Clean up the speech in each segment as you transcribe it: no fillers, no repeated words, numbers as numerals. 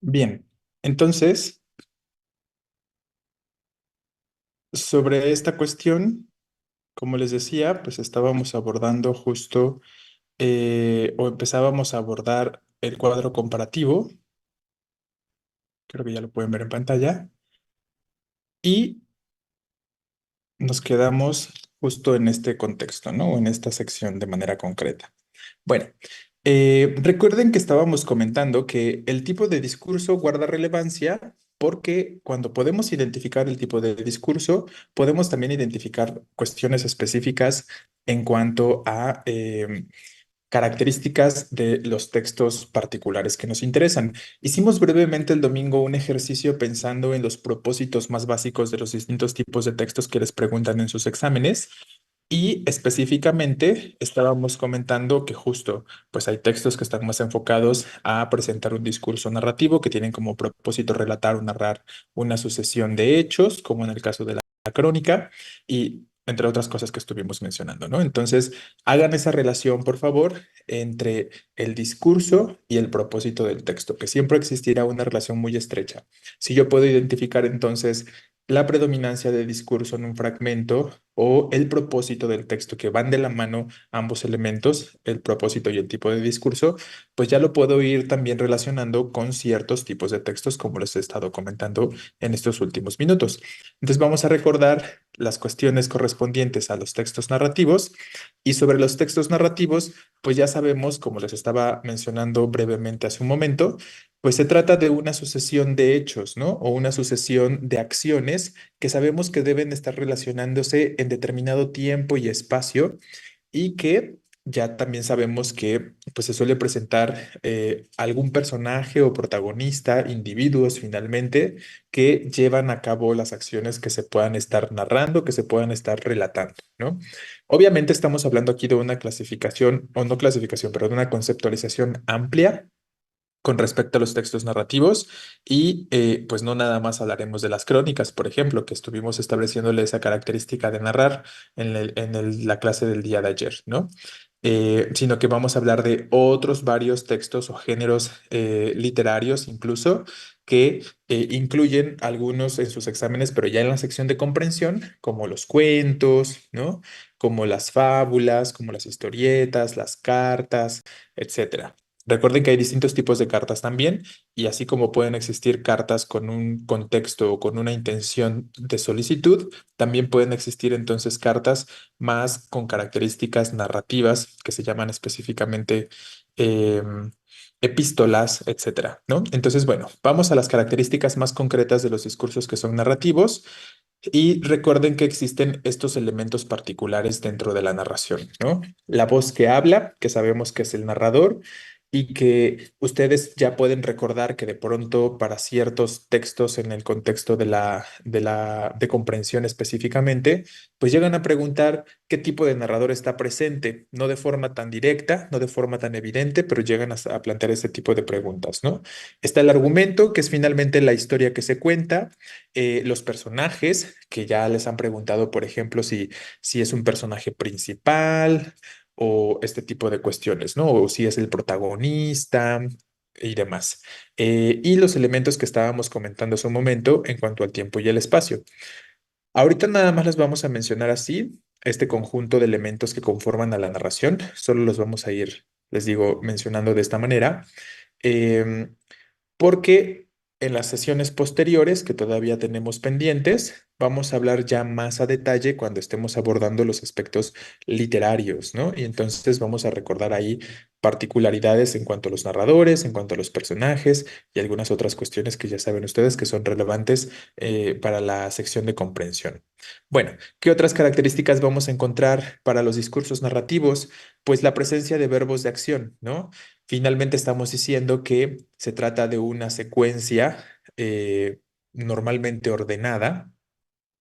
Bien, entonces, sobre esta cuestión, como les decía, pues estábamos abordando justo, o empezábamos a abordar el cuadro comparativo, creo que ya lo pueden ver en pantalla, y nos quedamos justo en este contexto, ¿no? O en esta sección de manera concreta. Bueno, recuerden que estábamos comentando que el tipo de discurso guarda relevancia porque cuando podemos identificar el tipo de discurso, podemos también identificar cuestiones específicas en cuanto a características de los textos particulares que nos interesan. Hicimos brevemente el domingo un ejercicio pensando en los propósitos más básicos de los distintos tipos de textos que les preguntan en sus exámenes. Y específicamente estábamos comentando que justo, pues hay textos que están más enfocados a presentar un discurso narrativo que tienen como propósito relatar o narrar una sucesión de hechos, como en el caso de la crónica, y entre otras cosas que estuvimos mencionando, ¿no? Entonces, hagan esa relación, por favor, entre el discurso y el propósito del texto, que siempre existirá una relación muy estrecha. Si yo puedo identificar entonces la predominancia de discurso en un fragmento o el propósito del texto, que van de la mano ambos elementos, el propósito y el tipo de discurso, pues ya lo puedo ir también relacionando con ciertos tipos de textos, como les he estado comentando en estos últimos minutos. Entonces vamos a recordar las cuestiones correspondientes a los textos narrativos y sobre los textos narrativos, pues ya sabemos, como les estaba mencionando brevemente hace un momento, pues se trata de una sucesión de hechos, ¿no? O una sucesión de acciones que sabemos que deben estar relacionándose en determinado tiempo y espacio y que ya también sabemos que pues se suele presentar algún personaje o protagonista, individuos finalmente, que llevan a cabo las acciones que se puedan estar narrando, que se puedan estar relatando, ¿no? Obviamente estamos hablando aquí de una clasificación, o no clasificación, pero de una conceptualización amplia con respecto a los textos narrativos y pues no nada más hablaremos de las crónicas, por ejemplo, que estuvimos estableciéndole esa característica de narrar la clase del día de ayer, ¿no? Sino que vamos a hablar de otros varios textos o géneros literarios incluso que incluyen algunos en sus exámenes, pero ya en la sección de comprensión, como los cuentos, ¿no? Como las fábulas, como las historietas, las cartas, etcétera. Recuerden que hay distintos tipos de cartas también, y así como pueden existir cartas con un contexto o con una intención de solicitud, también pueden existir entonces cartas más con características narrativas que se llaman específicamente epístolas, etcétera, ¿no? Entonces, bueno, vamos a las características más concretas de los discursos que son narrativos. Y recuerden que existen estos elementos particulares dentro de la narración, ¿no? La voz que habla, que sabemos que es el narrador, y que ustedes ya pueden recordar que de pronto para ciertos textos en el contexto de comprensión específicamente, pues llegan a preguntar qué tipo de narrador está presente, no de forma tan directa, no de forma tan evidente, pero llegan a plantear ese tipo de preguntas, ¿no? Está el argumento, que es finalmente la historia que se cuenta, los personajes, que ya les han preguntado, por ejemplo, si es un personaje principal o este tipo de cuestiones, ¿no? O si es el protagonista y demás. Y los elementos que estábamos comentando hace un momento en cuanto al tiempo y el espacio. Ahorita nada más les vamos a mencionar así este conjunto de elementos que conforman a la narración. Solo los vamos a ir, les digo, mencionando de esta manera. Em, Porque en las sesiones posteriores que todavía tenemos pendientes, vamos a hablar ya más a detalle cuando estemos abordando los aspectos literarios, ¿no? Y entonces vamos a recordar ahí particularidades en cuanto a los narradores, en cuanto a los personajes y algunas otras cuestiones que ya saben ustedes que son relevantes para la sección de comprensión. Bueno, ¿qué otras características vamos a encontrar para los discursos narrativos? Pues la presencia de verbos de acción, ¿no? Finalmente estamos diciendo que se trata de una secuencia normalmente ordenada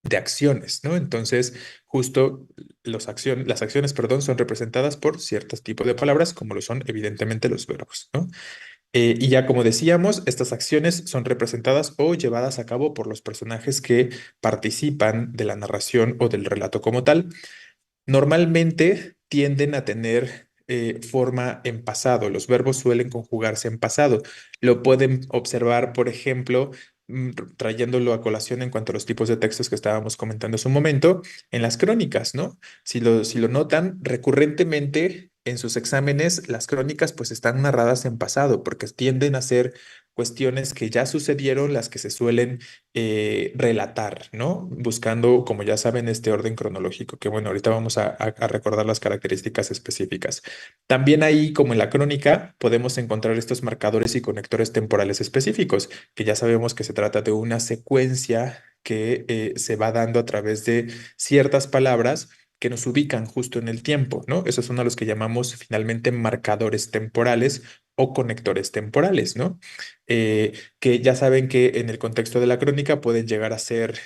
de acciones, ¿no? Entonces, justo las acciones, perdón, son representadas por ciertos tipos de palabras, como lo son evidentemente los verbos, ¿no? Y ya como decíamos, estas acciones son representadas o llevadas a cabo por los personajes que participan de la narración o del relato como tal. Normalmente tienden a tener forma en pasado. Los verbos suelen conjugarse en pasado. Lo pueden observar, por ejemplo, trayéndolo a colación en cuanto a los tipos de textos que estábamos comentando hace un momento, en las crónicas, ¿no? Si lo notan, recurrentemente en sus exámenes, las crónicas pues están narradas en pasado, porque tienden a ser cuestiones que ya sucedieron, las que se suelen relatar, ¿no? Buscando, como ya saben, este orden cronológico, que bueno, ahorita vamos a recordar las características específicas. También ahí, como en la crónica, podemos encontrar estos marcadores y conectores temporales específicos, que ya sabemos que se trata de una secuencia que se va dando a través de ciertas palabras que nos ubican justo en el tiempo, ¿no? Esos son a los que llamamos finalmente marcadores temporales o conectores temporales, ¿no? Que ya saben que en el contexto de la crónica pueden llegar a ser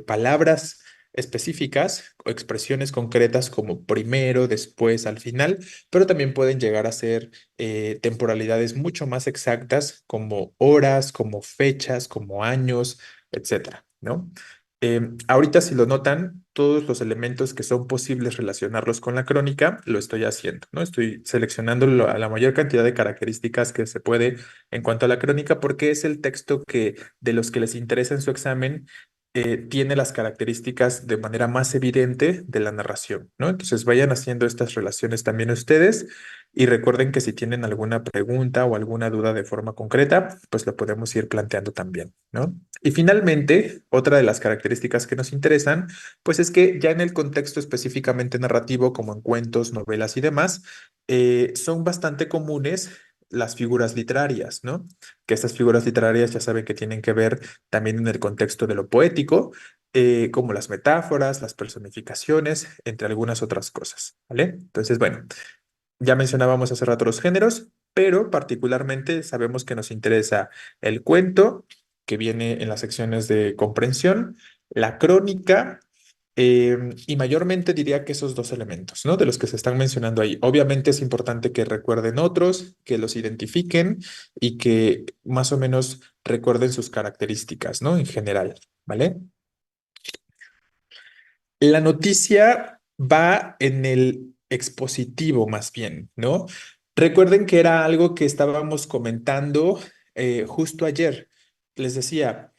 palabras específicas o expresiones concretas como primero, después, al final, pero también pueden llegar a ser temporalidades mucho más exactas como horas, como fechas, como años, etcétera, ¿no? Ahorita si lo notan, todos los elementos que son posibles relacionarlos con la crónica, lo estoy haciendo, ¿no? Estoy seleccionando a la mayor cantidad de características que se puede en cuanto a la crónica, porque es el texto que de los que les interesa en su examen tiene las características de manera más evidente de la narración, ¿no? Entonces vayan haciendo estas relaciones también ustedes y recuerden que si tienen alguna pregunta o alguna duda de forma concreta, pues lo podemos ir planteando también, ¿no? Y finalmente, otra de las características que nos interesan, pues es que ya en el contexto específicamente narrativo, como en cuentos, novelas y demás, son bastante comunes las figuras literarias, ¿no? Que estas figuras literarias ya saben que tienen que ver también en el contexto de lo poético, como las metáforas, las personificaciones, entre algunas otras cosas, ¿vale? Entonces, bueno, ya mencionábamos hace rato los géneros, pero particularmente sabemos que nos interesa el cuento, que viene en las secciones de comprensión, la crónica, y mayormente diría que esos dos elementos, ¿no? De los que se están mencionando ahí. Obviamente es importante que recuerden otros, que los identifiquen y que más o menos recuerden sus características, ¿no? En general, ¿vale? La noticia va en el expositivo más bien, ¿no? Recuerden que era algo que estábamos comentando justo ayer. Les decía,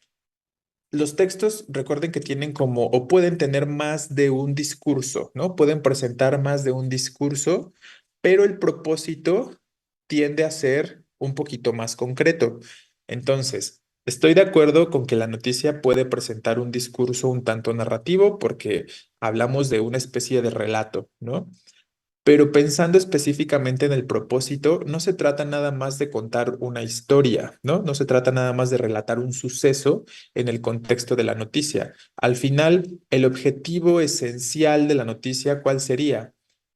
los textos, recuerden que tienen como, o pueden tener más de un discurso, ¿no? Pueden presentar más de un discurso, pero el propósito tiende a ser un poquito más concreto. Entonces, estoy de acuerdo con que la noticia puede presentar un discurso un tanto narrativo porque hablamos de una especie de relato, ¿no? Pero pensando específicamente en el propósito, no se trata nada más de contar una historia, ¿no? No se trata nada más de relatar un suceso en el contexto de la noticia. Al final, el objetivo esencial de la noticia, ¿cuál sería?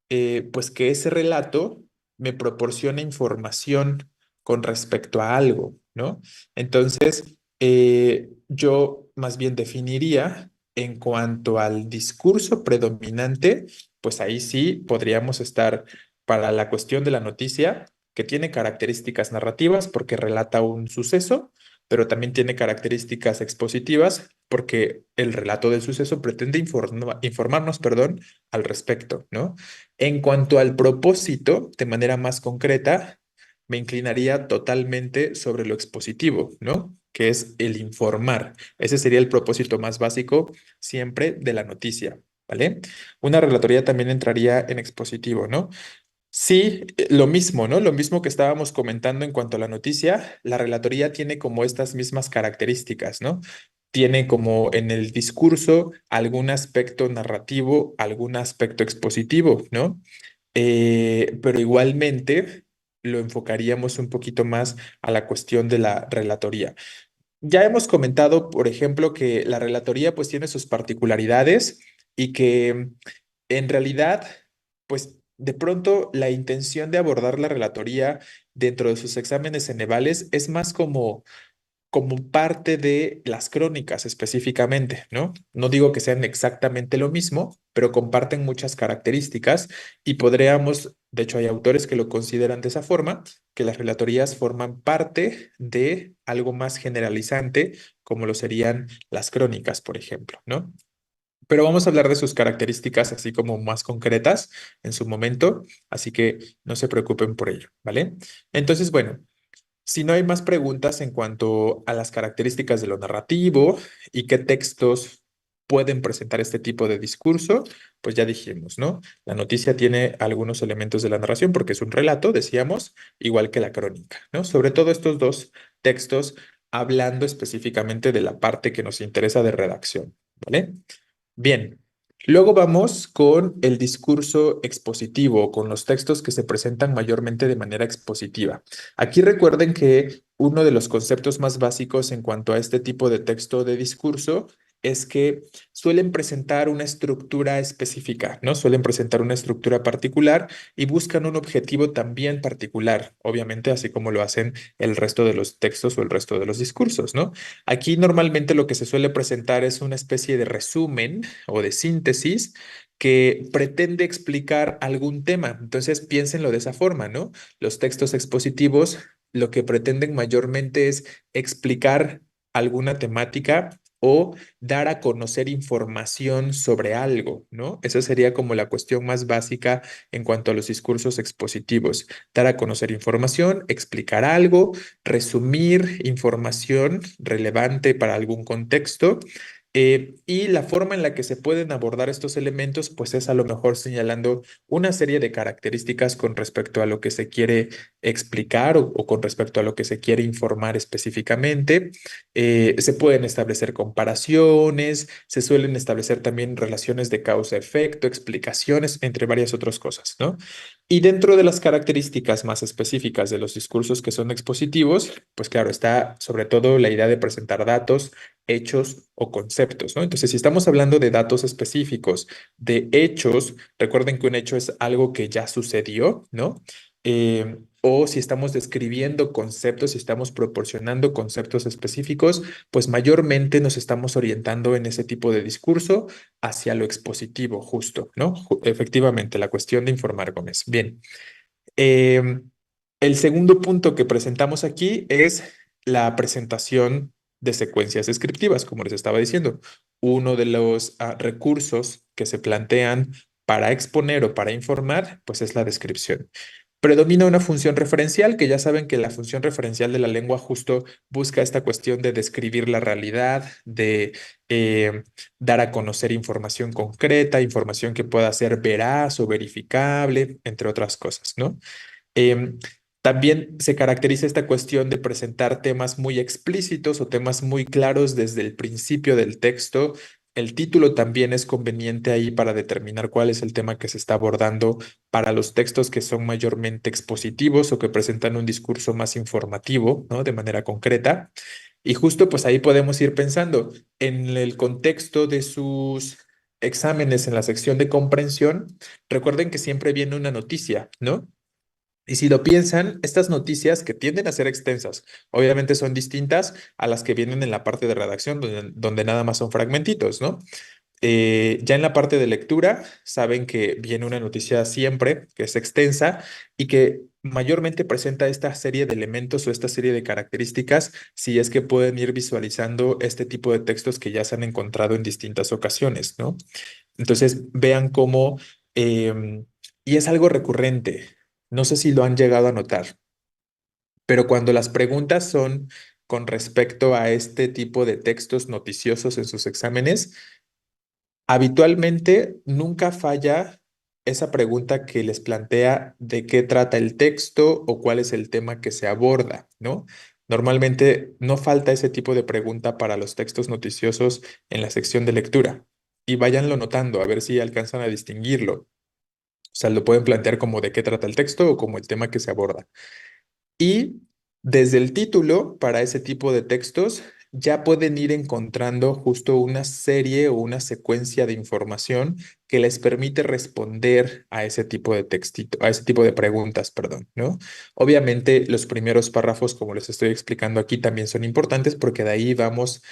Pues que ese relato me proporcione información con respecto a algo, ¿no? Entonces, yo más bien definiría en cuanto al discurso predominante, pues ahí sí podríamos estar para la cuestión de la noticia, que tiene características narrativas porque relata un suceso, pero también tiene características expositivas porque el relato del suceso pretende informarnos, perdón, al respecto, ¿no? En cuanto al propósito, de manera más concreta, me inclinaría totalmente sobre lo expositivo, ¿no? Que es el informar. Ese sería el propósito más básico siempre de la noticia, ¿vale? Una relatoría también entraría en expositivo, ¿no? Sí, lo mismo, ¿no? Lo mismo que estábamos comentando en cuanto a la noticia, la relatoría tiene como estas mismas características, ¿no? Tiene como en el discurso algún aspecto narrativo, algún aspecto expositivo, ¿no? Pero igualmente lo enfocaríamos un poquito más a la cuestión de la relatoría. Ya hemos comentado, por ejemplo, que la relatoría pues tiene sus particularidades y que en realidad, pues de pronto la intención de abordar la relatoría dentro de sus exámenes cenevales es más como parte de las crónicas específicamente, ¿no? No digo que sean exactamente lo mismo, pero comparten muchas características y podríamos, de hecho hay autores que lo consideran de esa forma, que las relatorías forman parte de algo más generalizante, como lo serían las crónicas, por ejemplo, ¿no? Pero vamos a hablar de sus características así como más concretas en su momento, así que no se preocupen por ello, ¿vale? Entonces, bueno. Si no hay más preguntas en cuanto a las características de lo narrativo y qué textos pueden presentar este tipo de discurso, pues ya dijimos, ¿no? La noticia tiene algunos elementos de la narración porque es un relato, decíamos, igual que la crónica, ¿no? Sobre todo estos dos textos hablando específicamente de la parte que nos interesa de redacción, ¿vale? Bien, luego vamos con el discurso expositivo, con los textos que se presentan mayormente de manera expositiva. Aquí recuerden que uno de los conceptos más básicos en cuanto a este tipo de texto de discurso es que suelen presentar una estructura específica, ¿no? Suelen presentar una estructura particular y buscan un objetivo también particular, obviamente, así como lo hacen el resto de los textos o el resto de los discursos, ¿no? Aquí normalmente lo que se suele presentar es una especie de resumen o de síntesis que pretende explicar algún tema. Entonces, piénsenlo de esa forma, ¿no? Los textos expositivos lo que pretenden mayormente es explicar alguna temática o dar a conocer información sobre algo, ¿no? Esa sería como la cuestión más básica en cuanto a los discursos expositivos. Dar a conocer información, explicar algo, resumir información relevante para algún contexto. Y la forma en la que se pueden abordar estos elementos, pues es a lo mejor señalando una serie de características con respecto a lo que se quiere explicar o con respecto a lo que se quiere informar específicamente. Se pueden establecer comparaciones, se suelen establecer también relaciones de causa-efecto, explicaciones, entre varias otras cosas, ¿no? Y dentro de las características más específicas de los discursos que son expositivos, pues claro, está sobre todo la idea de presentar datos, hechos o conceptos, ¿no? Entonces, si estamos hablando de datos específicos, de hechos, recuerden que un hecho es algo que ya sucedió, ¿no? O si estamos describiendo conceptos, si estamos proporcionando conceptos específicos, pues mayormente nos estamos orientando en ese tipo de discurso hacia lo expositivo, justo, ¿no? Efectivamente, la cuestión de informar, Gómez. Bien. Em, el segundo punto que presentamos aquí es la presentación de secuencias descriptivas, como les estaba diciendo. Uno de los recursos que se plantean para exponer o para informar, pues es la descripción. Predomina una función referencial, que ya saben que la función referencial de la lengua justo busca esta cuestión de describir la realidad, de dar a conocer información concreta, información que pueda ser veraz o verificable, entre otras cosas, ¿no? Em, También se caracteriza esta cuestión de presentar temas muy explícitos o temas muy claros desde el principio del texto. El título también es conveniente ahí para determinar cuál es el tema que se está abordando para los textos que son mayormente expositivos o que presentan un discurso más informativo, ¿no? De manera concreta. Y justo pues ahí podemos ir pensando en el contexto de sus exámenes en la sección de comprensión. Recuerden que siempre viene una noticia, ¿no? Y si lo piensan, estas noticias que tienden a ser extensas, obviamente son distintas a las que vienen en la parte de redacción, donde nada más son fragmentitos, ¿no? Ya en la parte de lectura, saben que viene una noticia siempre, que es extensa y que mayormente presenta esta serie de elementos o esta serie de características, si es que pueden ir visualizando este tipo de textos que ya se han encontrado en distintas ocasiones, ¿no? Entonces, vean cómo, y es algo recurrente, no sé si lo han llegado a notar, pero cuando las preguntas son con respecto a este tipo de textos noticiosos en sus exámenes, habitualmente nunca falla esa pregunta que les plantea de qué trata el texto o cuál es el tema que se aborda, ¿no? Normalmente no falta ese tipo de pregunta para los textos noticiosos en la sección de lectura. Y váyanlo notando, a ver si alcanzan a distinguirlo. O sea, lo pueden plantear como de qué trata el texto o como el tema que se aborda. Y desde el título, para ese tipo de textos, ya pueden ir encontrando justo una serie o una secuencia de información que les permite responder a ese tipo de textito, a ese tipo de preguntas, perdón, ¿no? Obviamente, los primeros párrafos, como les estoy explicando aquí, también son importantes porque de ahí vamos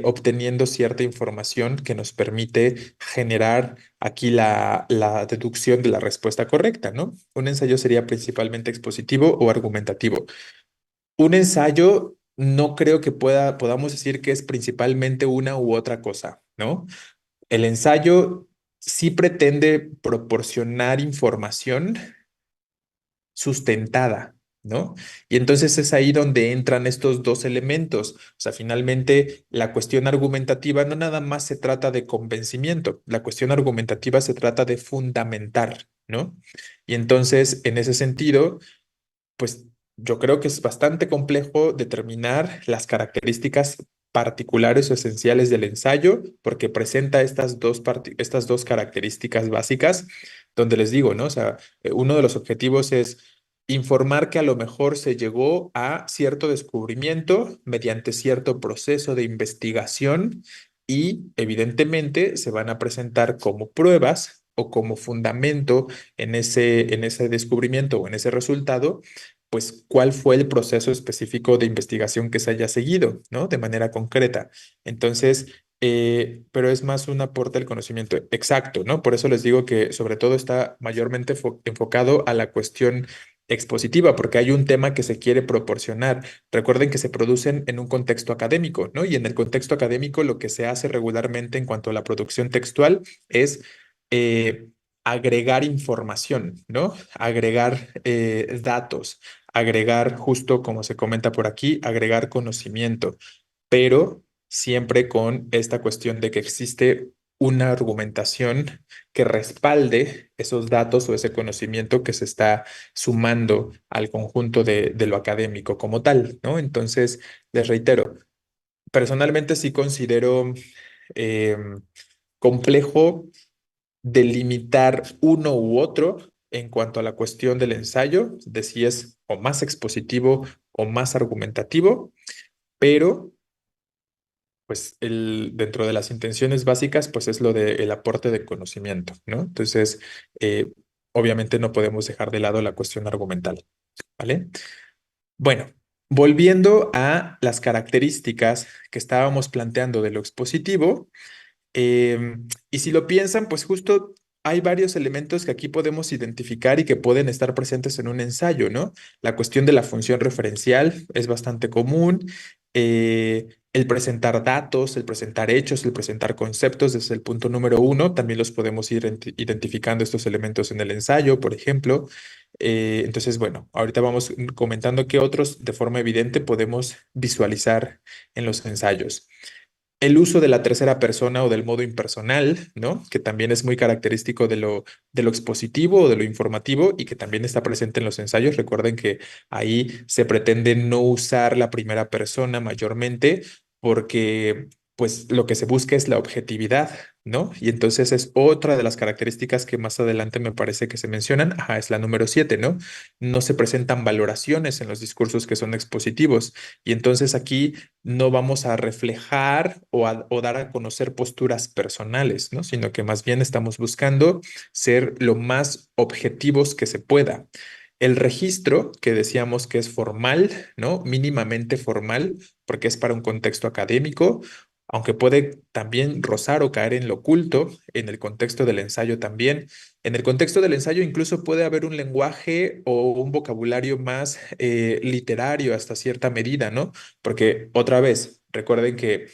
obteniendo cierta información que nos permite generar aquí la deducción de la respuesta correcta, ¿no? Un ensayo sería principalmente expositivo o argumentativo. Un ensayo no creo que podamos decir que es principalmente una u otra cosa, ¿no? El ensayo sí pretende proporcionar información sustentada. ¿no? Y entonces es ahí donde entran estos dos elementos. O sea, finalmente la cuestión argumentativa no nada más se trata de convencimiento, la cuestión argumentativa se trata de fundamentar, ¿no? Y entonces, en ese sentido, pues yo creo que es bastante complejo determinar las características particulares o esenciales del ensayo, porque presenta estas dos características básicas, donde les digo, ¿no? O sea, uno de los objetivos es informar que a lo mejor se llegó a cierto descubrimiento mediante cierto proceso de investigación y evidentemente se van a presentar como pruebas o como fundamento en ese descubrimiento o en ese resultado pues cuál fue el proceso específico de investigación que se haya seguido, ¿no? De manera concreta. Entonces, pero es más un aporte al conocimiento exacto, ¿no? Por eso les digo que sobre todo está mayormente enfocado a la cuestión expositiva, porque hay un tema que se quiere proporcionar. Recuerden que se producen en un contexto académico, ¿no? Y en el contexto académico lo que se hace regularmente en cuanto a la producción textual es eh, agregar información, ¿no? Agregar datos, agregar, justo como se comenta por aquí, agregar conocimiento, pero siempre con esta cuestión de que existe una argumentación que respalde esos datos o ese conocimiento que se está sumando al conjunto de lo académico como tal, ¿no? Entonces, les reitero, personalmente sí considero complejo delimitar uno u otro en cuanto a la cuestión del ensayo, de si es o más expositivo o más argumentativo, pero pues dentro de las intenciones básicas, pues es lo del aporte de conocimiento, ¿no? Entonces, eh, obviamente no podemos dejar de lado la cuestión argumental, ¿vale? Bueno, volviendo a las características que estábamos planteando de lo expositivo, y si lo piensan, pues justo hay varios elementos que aquí podemos identificar y que pueden estar presentes en un ensayo, ¿no? La cuestión de la función referencial es bastante común. El presentar datos, el presentar hechos, el presentar conceptos desde el punto número uno, también los podemos ir identificando estos elementos en el ensayo, por ejemplo. Entonces, bueno, ahorita vamos comentando qué otros de forma evidente podemos visualizar en los ensayos. El uso de la tercera persona o del modo impersonal, ¿no? Que también es muy característico de lo expositivo o de lo informativo y que también está presente en los ensayos. Recuerden que ahí se pretende no usar la primera persona mayormente porque pues lo que se busca es la objetividad, ¿no? Y entonces es otra de las características que más adelante me parece que se mencionan. Ajá, es la número 7, ¿no? No se presentan valoraciones en los discursos que son expositivos. Y entonces aquí no vamos a reflejar o dar a conocer posturas personales, ¿no? Sino que más bien estamos buscando ser lo más objetivos que se pueda. El registro, que decíamos que es formal, ¿no? Mínimamente formal, porque es para un contexto académico, aunque puede también rozar o caer en lo oculto, en el contexto del ensayo también. En el contexto del ensayo incluso puede haber un lenguaje o un vocabulario más literario hasta cierta medida, ¿no? Porque otra vez, recuerden que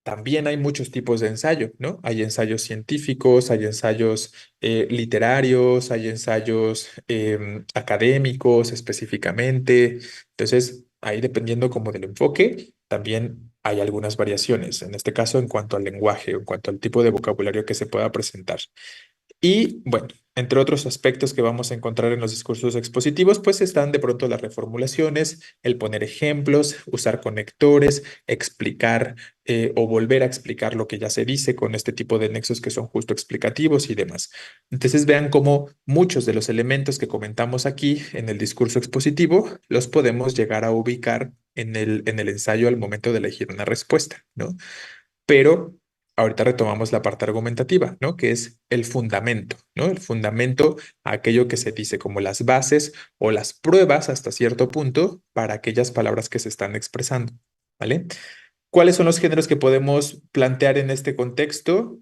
también hay muchos tipos de ensayo, ¿no? Hay ensayos científicos, hay ensayos literarios, hay ensayos académicos específicamente. Entonces, ahí dependiendo como del enfoque, también hay algunas variaciones, en este caso en cuanto al lenguaje, en cuanto al tipo de vocabulario que se pueda presentar. Y bueno, entre otros aspectos que vamos a encontrar en los discursos expositivos, pues están de pronto las reformulaciones, el poner ejemplos, usar conectores, explicar o volver a explicar lo que ya se dice con este tipo de nexos que son justo explicativos y demás. Entonces vean cómo muchos de los elementos que comentamos aquí en el discurso expositivo los podemos llegar a ubicar en el ensayo al momento de elegir una respuesta, ¿no? Pero ahorita retomamos la parte argumentativa, ¿no? Que es el fundamento, ¿no? El fundamento, aquello que se dice como las bases o las pruebas hasta cierto punto para aquellas palabras que se están expresando, ¿vale? ¿Cuáles son los géneros que podemos plantear en este contexto?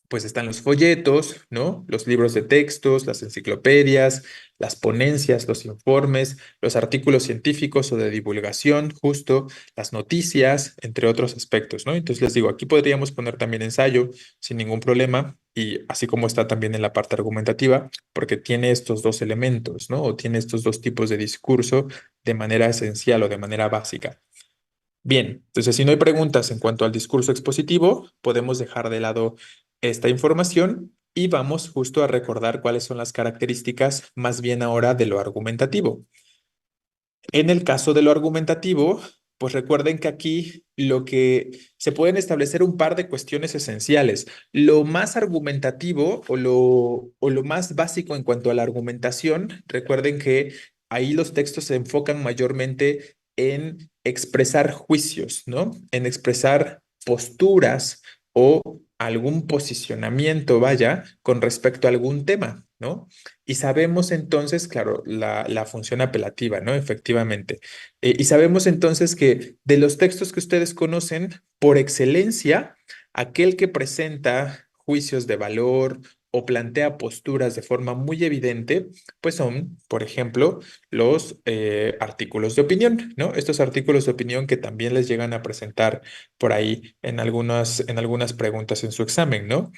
Pues están los folletos, ¿no? Los libros de textos, las enciclopedias, las ponencias, los informes, los artículos científicos o de divulgación, justo, las noticias, entre otros aspectos, ¿no? Entonces les digo, aquí podríamos poner también ensayo sin ningún problema y así como está también en la parte argumentativa, porque tiene estos dos elementos, ¿no? O tiene estos dos tipos de discurso de manera esencial o de manera básica. Bien, entonces si no hay preguntas en cuanto al discurso expositivo, podemos dejar de lado esta información y vamos justo a recordar cuáles son las características más bien ahora de lo argumentativo. En el caso de lo argumentativo, pues recuerden que aquí lo que se pueden establecer un par de cuestiones esenciales. Lo más argumentativo o lo más básico en cuanto a la argumentación, recuerden que ahí los textos se enfocan mayormente en expresar juicios, ¿no? En expresar posturas o algún posicionamiento, vaya, con respecto a algún tema, ¿no? Y sabemos entonces, claro, la función apelativa, ¿no? Efectivamente. Y sabemos entonces que de los textos que ustedes conocen, por excelencia, aquel que presenta juicios de valor o plantea posturas de forma muy evidente, pues son, por ejemplo, los artículos de opinión, ¿no? Estos artículos de opinión que también les llegan a presentar por ahí en algunas preguntas en su examen, ¿no?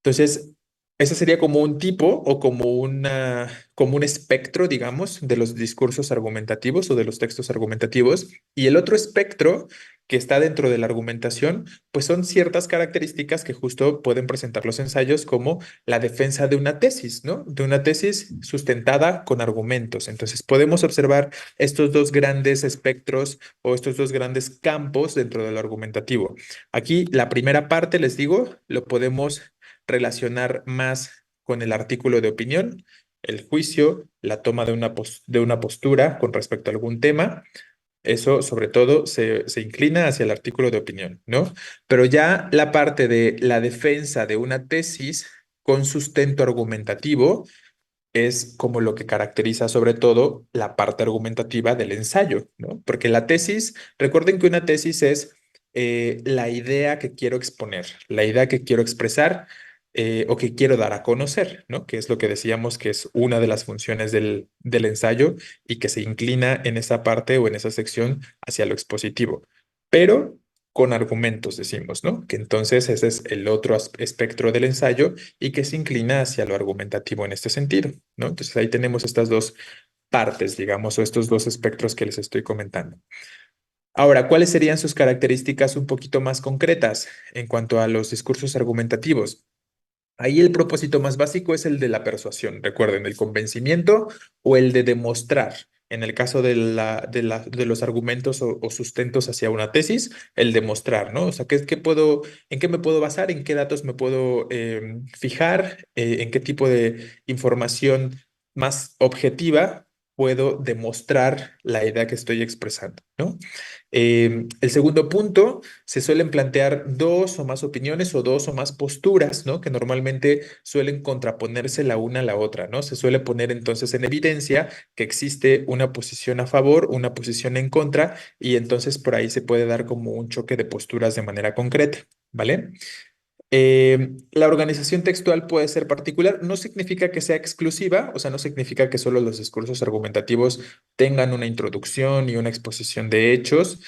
Entonces, ese sería como un tipo o como un espectro, digamos, de los discursos argumentativos o de los textos argumentativos. Y el otro espectro que está dentro de la argumentación, pues son ciertas características que justo pueden presentar los ensayos como la defensa de una tesis, ¿no? De una tesis sustentada con argumentos. Entonces, podemos observar estos dos grandes espectros o estos dos grandes campos dentro de lo argumentativo. Aquí, la primera parte, les digo, lo podemos relacionar más con el artículo de opinión, el juicio, la toma de una postura con respecto a algún tema. Eso sobre todo se inclina hacia el artículo de opinión, ¿no? Pero ya la parte de la defensa de una tesis con sustento argumentativo es como lo que caracteriza sobre todo la parte argumentativa del ensayo, ¿no? Porque la tesis, recuerden que una tesis es la idea que quiero exponer, la idea que quiero expresar o que quiero dar a conocer, ¿no? Que es lo que decíamos que es una de las funciones del ensayo y que se inclina en esa parte o en esa sección hacia lo expositivo. Pero con argumentos, decimos, ¿no? Que entonces ese es el otro espectro del ensayo y que se inclina hacia lo argumentativo en este sentido, ¿no? Entonces ahí tenemos estas dos partes, digamos, o estos dos espectros que les estoy comentando. Ahora, ¿cuáles serían sus características un poquito más concretas en cuanto a los discursos argumentativos? Ahí el propósito más básico es el de la persuasión, recuerden, el convencimiento o el de demostrar. En el caso de los argumentos o sustentos hacia una tesis, el demostrar, ¿no? O sea, ¿en qué me puedo basar? ¿En qué datos me puedo fijar? ¿En qué tipo de información más objetiva puedo demostrar la idea que estoy expresando, ¿no? El segundo punto, se suelen plantear dos o más opiniones o dos o más posturas, ¿no? Que normalmente suelen contraponerse la una a la otra, ¿no? Se suele poner entonces en evidencia que existe una posición a favor, una posición en contra, y entonces por ahí se puede dar como un choque de posturas de manera concreta, ¿vale? La organización textual puede ser particular, no significa que sea exclusiva, o sea, no significa que solo los discursos argumentativos tengan una introducción y una exposición de hechos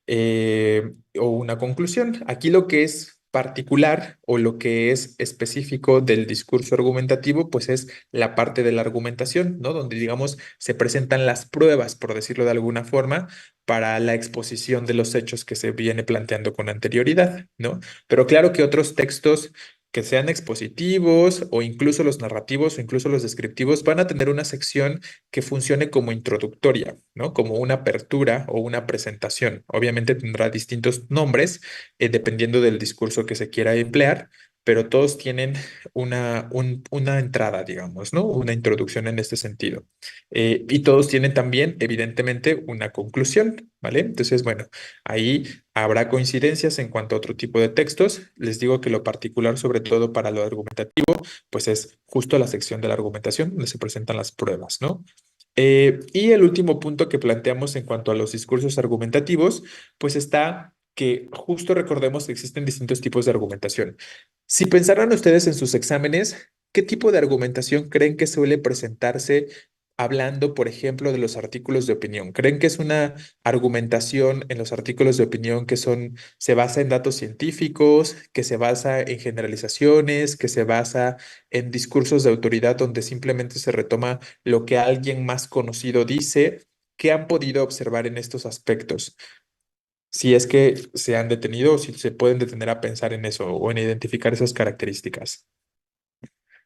o una conclusión. Aquí lo que es particular o lo que es específico del discurso argumentativo, pues es la parte de la argumentación, ¿no? Donde, digamos, se presentan las pruebas, por decirlo de alguna forma, para la exposición de los hechos que se viene planteando con anterioridad, ¿no? Pero claro que otros textos que sean expositivos o incluso los narrativos o incluso los descriptivos van a tener una sección que funcione como introductoria, ¿no? Como una apertura o una presentación. Obviamente tendrá distintos nombres dependiendo del discurso que se quiera emplear, pero todos tienen una entrada, digamos, ¿no? Una introducción en este sentido. Y todos tienen también, evidentemente, una conclusión, ¿vale? Entonces, bueno, ahí habrá coincidencias en cuanto a otro tipo de textos. Les digo que lo particular, sobre todo para lo argumentativo, pues es justo la sección de la argumentación donde se presentan las pruebas, ¿no? Y el último punto que planteamos en cuanto a los discursos argumentativos, pues está que justo recordemos que existen distintos tipos de argumentación. Si pensaran ustedes en sus exámenes, ¿qué tipo de argumentación creen que suele presentarse hablando, por ejemplo, de los artículos de opinión? ¿Creen que es una argumentación en los artículos de opinión que se basa en datos científicos, que se basa en generalizaciones, que se basa en discursos de autoridad donde simplemente se retoma lo que alguien más conocido dice? ¿Qué han podido observar en estos aspectos? Si es que se han detenido o si se pueden detener a pensar en eso o en identificar esas características.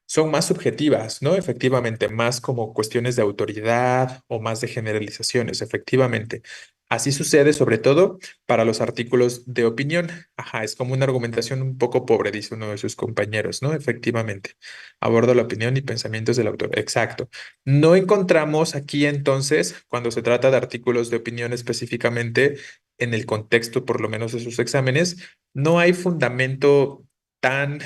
Son más subjetivas, ¿no? Efectivamente, más como cuestiones de autoridad o más de generalizaciones, efectivamente. Así sucede sobre todo para los artículos de opinión. Ajá, es como una argumentación un poco pobre, dice uno de sus compañeros, ¿no? Efectivamente, aborda la opinión y pensamientos del autor. Exacto. No encontramos aquí entonces, cuando se trata de artículos de opinión específicamente, en el contexto por lo menos de sus exámenes, no hay fundamento tan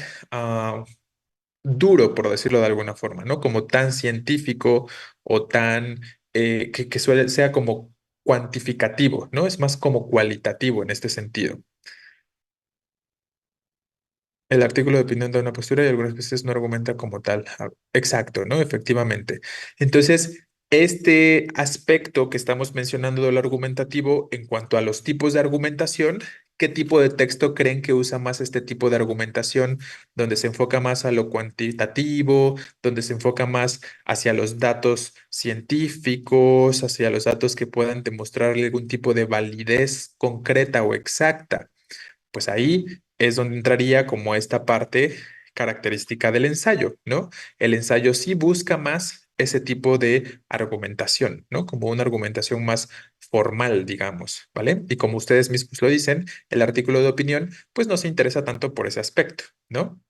duro, por decirlo de alguna forma, ¿no? Como tan científico o tan, que sea como cuantificativo, ¿no? Es más como cualitativo en este sentido. El artículo de opinión da una postura y algunas veces no argumenta como tal. Ah, exacto, ¿no? Efectivamente. Entonces, este aspecto que estamos mencionando del argumentativo, en cuanto a los tipos de argumentación, ¿qué tipo de texto creen que usa más este tipo de argumentación, donde se enfoca más a lo cuantitativo, donde se enfoca más hacia los datos científicos, hacia los datos que puedan demostrarle algún tipo de validez concreta o exacta? Pues ahí es donde entraría como esta parte característica del ensayo, ¿no? El ensayo sí busca más ese tipo de argumentación, ¿no? Como una argumentación más formal, digamos, ¿vale? Y como ustedes mismos lo dicen, el artículo de opinión, pues no se interesa tanto por ese aspecto, ¿no?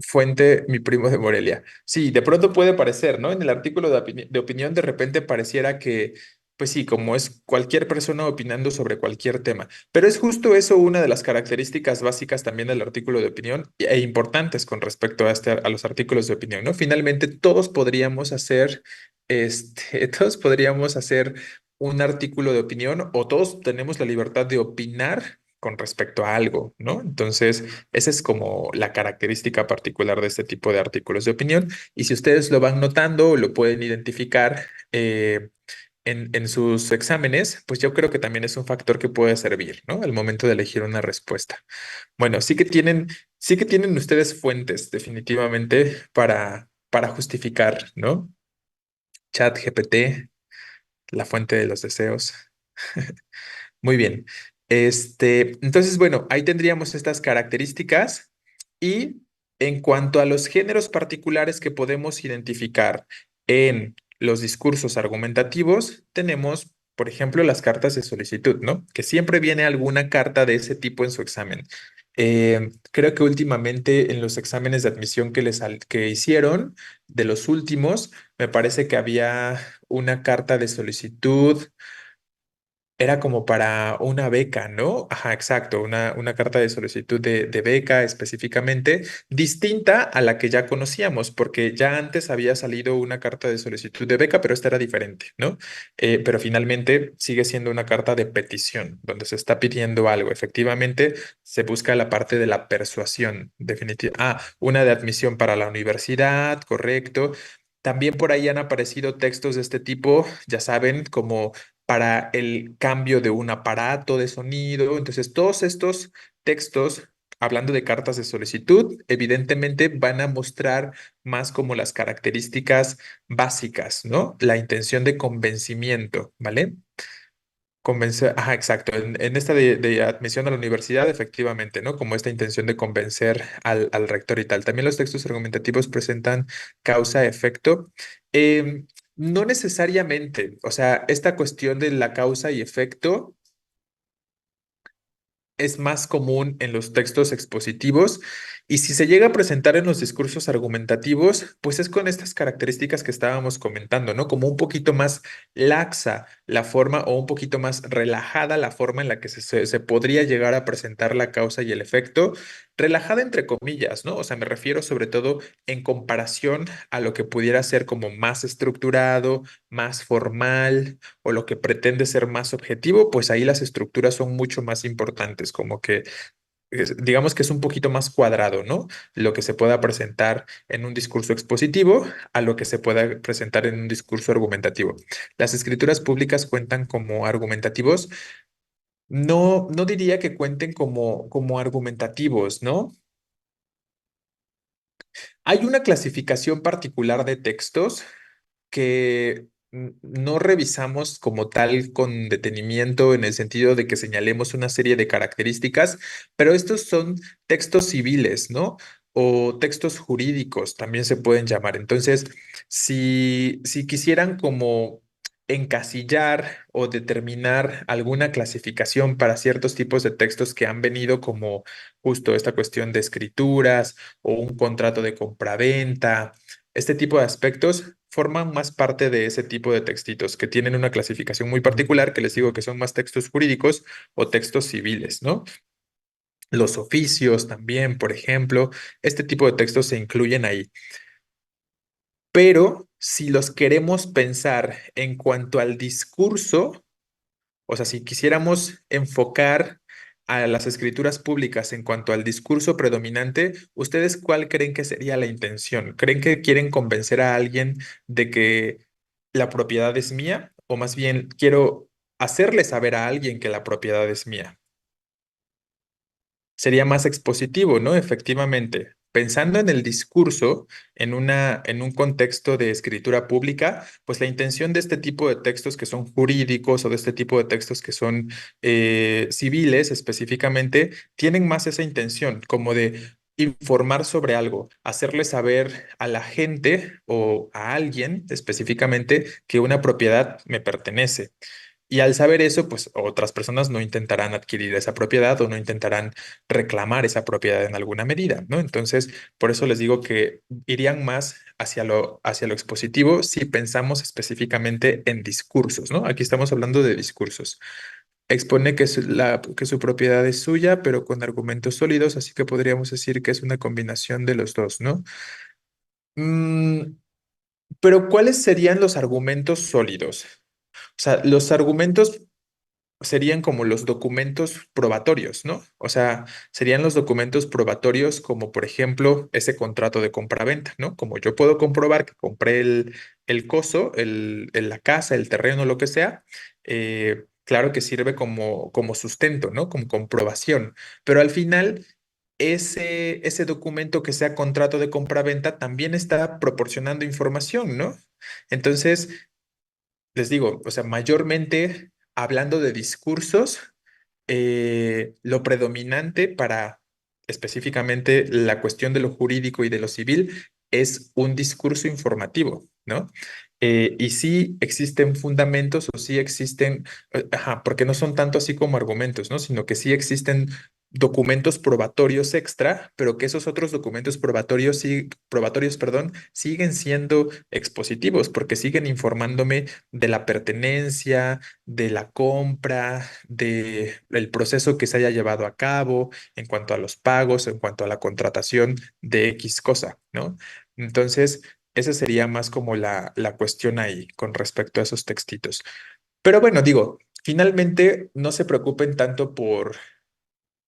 Fuente, mi primo de Morelia. Sí, de pronto puede parecer, ¿no? En el artículo de opinión de repente pareciera que, pues sí, como es cualquier persona opinando sobre cualquier tema. Pero es justo eso una de las características básicas también del artículo de opinión e importantes con respecto a, a los artículos de opinión, ¿no? Finalmente, todos podríamos hacer, todos podríamos hacer un artículo de opinión o todos tenemos la libertad de opinar con respecto a algo, ¿no? Entonces, esa es como la característica particular de este tipo de artículos de opinión. Y si ustedes lo van notando o lo pueden identificar en sus exámenes, pues yo creo que también es un factor que puede servir, ¿no? Al momento de elegir una respuesta. Bueno, sí que tienen ustedes fuentes definitivamente para justificar, ¿no? ChatGPT, la fuente de los deseos. Muy bien. Entonces, bueno, ahí tendríamos estas características y en cuanto a los géneros particulares que podemos identificar en los discursos argumentativos, tenemos, por ejemplo, las cartas de solicitud, ¿no? Que siempre viene alguna carta de ese tipo en su examen. Creo que últimamente en los exámenes de admisión que hicieron, de los últimos, me parece que había una carta de solicitud. Era como para una beca, ¿no? Ajá, exacto, una carta de solicitud de beca específicamente, distinta a la que ya conocíamos, porque ya antes había salido una carta de solicitud de beca, pero esta era diferente, ¿no? Pero finalmente sigue siendo una carta de petición, donde se está pidiendo algo. Efectivamente, se busca la parte de la persuasión, definitiva. Ah, una de admisión para la universidad, correcto. También por ahí han aparecido textos de este tipo, ya saben, como para el cambio de un aparato de sonido. Entonces, todos estos textos, hablando de cartas de solicitud, evidentemente van a mostrar más como las características básicas, ¿no? La intención de convencimiento, ¿vale? Convencer, ajá, exacto. En esta de admisión a la universidad, efectivamente, ¿no? Como esta intención de convencer al rector y tal. También los textos argumentativos presentan causa-efecto. No necesariamente, o sea, esta cuestión de la causa y efecto es más común en los textos expositivos y si se llega a presentar en los discursos argumentativos, pues es con estas características que estábamos comentando, ¿no? Como un poquito más laxa la forma o un poquito más relajada la forma en la que se podría llegar a presentar la causa y el efecto, relajada entre comillas, ¿no? O sea, me refiero sobre todo en comparación a lo que pudiera ser como más estructurado, más formal o lo que pretende ser más objetivo, pues ahí las estructuras son mucho más importantes, como que digamos que es un poquito más cuadrado, ¿no? Lo que se pueda presentar en un discurso expositivo a lo que se pueda presentar en un discurso argumentativo. Las escrituras públicas cuentan como argumentativos. No, no diría que cuenten como argumentativos, ¿no? Hay una clasificación particular de textos que no revisamos como tal con detenimiento en el sentido de que señalemos una serie de características, pero estos son textos civiles, ¿no? O textos jurídicos también se pueden llamar. Entonces, si quisieran como encasillar o determinar alguna clasificación para ciertos tipos de textos que han venido como justo esta cuestión de escrituras o un contrato de compraventa, este tipo de aspectos forman más parte de ese tipo de textitos que tienen una clasificación muy particular, que les digo que son más textos jurídicos o textos civiles, ¿no? Los oficios también, por ejemplo, este tipo de textos se incluyen ahí. Pero si los queremos pensar en cuanto al discurso, o sea, si quisiéramos enfocar a las escrituras públicas en cuanto al discurso predominante, ¿ustedes cuál creen que sería la intención? ¿Creen que quieren convencer a alguien de que la propiedad es mía? O más bien, quiero hacerle saber a alguien que la propiedad es mía. Sería más expositivo, ¿no? Efectivamente. Pensando en el discurso, en un contexto de escritura pública, pues la intención de este tipo de textos que son jurídicos o de este tipo de textos que son civiles específicamente, tienen más esa intención, como de informar sobre algo, hacerle saber a la gente o a alguien específicamente que una propiedad me pertenece. Y al saber eso, pues otras personas no intentarán adquirir esa propiedad o no intentarán reclamar esa propiedad en alguna medida, ¿no? Entonces, por eso les digo que irían más hacia lo expositivo si pensamos específicamente en discursos, ¿no? Aquí estamos hablando de discursos. Expone que su propiedad es suya, pero con argumentos sólidos, así que podríamos decir que es una combinación de los dos, ¿no? Mm, pero ¿cuáles serían los argumentos sólidos? O sea, los argumentos serían como los documentos probatorios, ¿no? O sea, serían los documentos probatorios como, por ejemplo, ese contrato de compraventa, ¿no? Como yo puedo comprobar que compré el coso, la casa, el terreno, lo que sea, claro que sirve como sustento, ¿no? Como comprobación. Pero al final, ese documento que sea contrato de compraventa también está proporcionando información, ¿no? Entonces, les digo, o sea, mayormente hablando de discursos, lo predominante para específicamente la cuestión de lo jurídico y de lo civil es un discurso informativo, ¿no? Y sí existen fundamentos o sí existen, ajá, porque no son tanto así como argumentos, ¿no? Sino que sí existen documentos probatorios extra, pero que esos otros documentos probatorios, sí, probatorios, perdón, siguen siendo expositivos porque siguen informándome de la pertenencia, de la compra, de el proceso que se haya llevado a cabo en cuanto a los pagos, en cuanto a la contratación de X cosa, ¿no? Entonces, esa sería más como la cuestión ahí con respecto a esos textitos. Pero bueno, digo, finalmente no se preocupen tanto por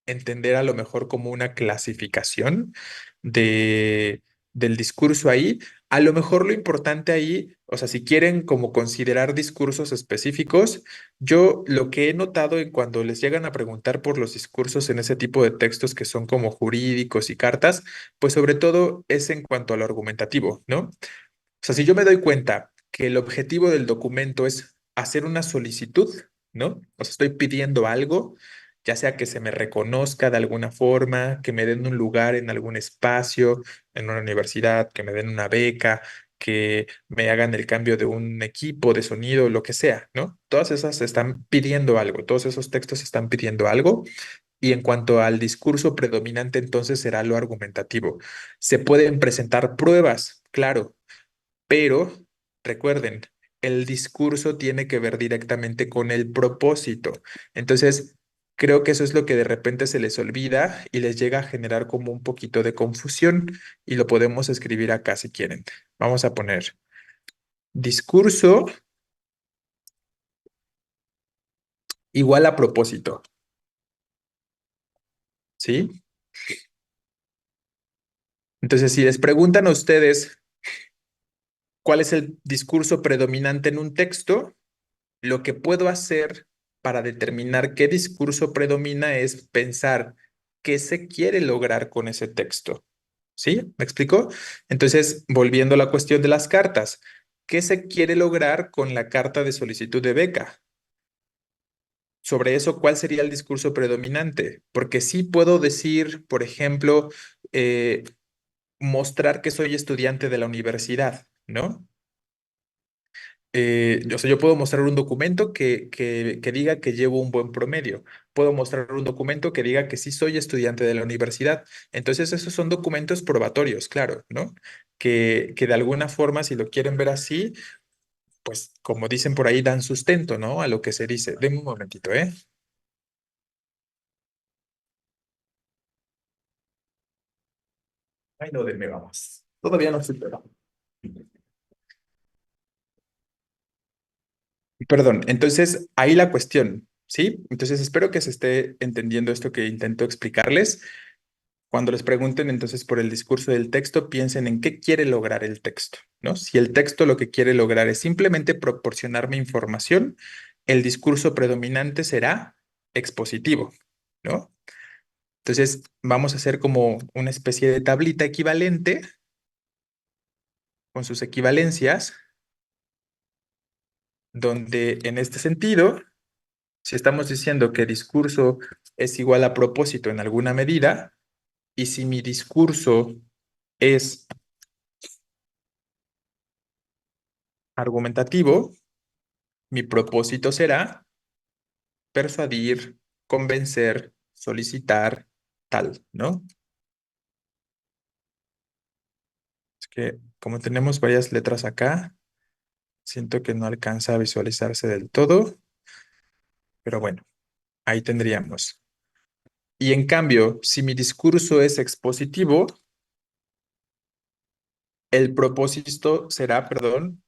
entender a lo mejor como una clasificación de, del discurso ahí. A lo mejor lo importante ahí, o sea, si quieren como considerar discursos específicos, yo lo que he notado en cuando les llegan a preguntar por los discursos en ese tipo de textos que son como jurídicos y cartas, pues sobre todo es en cuanto a lo argumentativo, ¿no? O sea, si yo me doy cuenta que el objetivo del documento es hacer una solicitud, ¿no? O sea, estoy pidiendo algo, ya sea que se me reconozca de alguna forma, que me den un lugar en algún espacio, en una universidad, que me den una beca, que me hagan el cambio de un equipo de sonido, lo que sea, ¿no? Todas esas están pidiendo algo, todos esos textos están pidiendo algo. Y en cuanto al discurso predominante, entonces será lo argumentativo. Se pueden presentar pruebas, claro, pero recuerden, el discurso tiene que ver directamente con el propósito. Entonces, creo que eso es lo que de repente se les olvida y les llega a generar como un poquito de confusión y lo podemos escribir acá si quieren. Vamos a poner discurso igual a propósito. ¿sí? Entonces, si les preguntan a ustedes cuál es el discurso predominante en un texto, lo que puedo hacer para determinar qué discurso predomina es pensar qué se quiere lograr con ese texto. ¿Sí? ¿Me explico? Entonces, volviendo a la cuestión de las cartas, ¿qué se quiere lograr con la carta de solicitud de beca? Sobre eso, ¿cuál sería el discurso predominante? Porque sí puedo decir, por ejemplo, eh, mostrar que soy estudiante de la universidad, ¿no? O sea, yo puedo mostrar un documento que diga que llevo un buen promedio. Puedo mostrar un documento que diga que sí soy estudiante de la universidad. Entonces, esos son documentos probatorios, claro, ¿no? Que de alguna forma, si lo quieren ver así, pues como dicen por ahí, dan sustento, ¿no? A lo que se dice. Denme un momentito, ¿eh? Ay, no, denme, vamos. Todavía no estoy pero. Perdón, entonces ahí la cuestión, ¿sí? Entonces espero que se esté entendiendo esto que intento explicarles. Cuando les pregunten entonces por el discurso del texto, piensen en qué quiere lograr el texto, ¿no? Si el texto lo que quiere lograr es simplemente proporcionarme información, el discurso predominante será expositivo, ¿no? Entonces vamos a hacer como una especie de tablita equivalente con sus equivalencias, donde en este sentido, si estamos diciendo que discurso es igual a propósito en alguna medida, y si mi discurso es argumentativo, mi propósito será persuadir, convencer, solicitar, tal, ¿no? Es que como tenemos varias letras acá, siento que no alcanza a visualizarse del todo, pero bueno, ahí tendríamos. Y en cambio, si mi discurso es expositivo, el propósito será, perdón,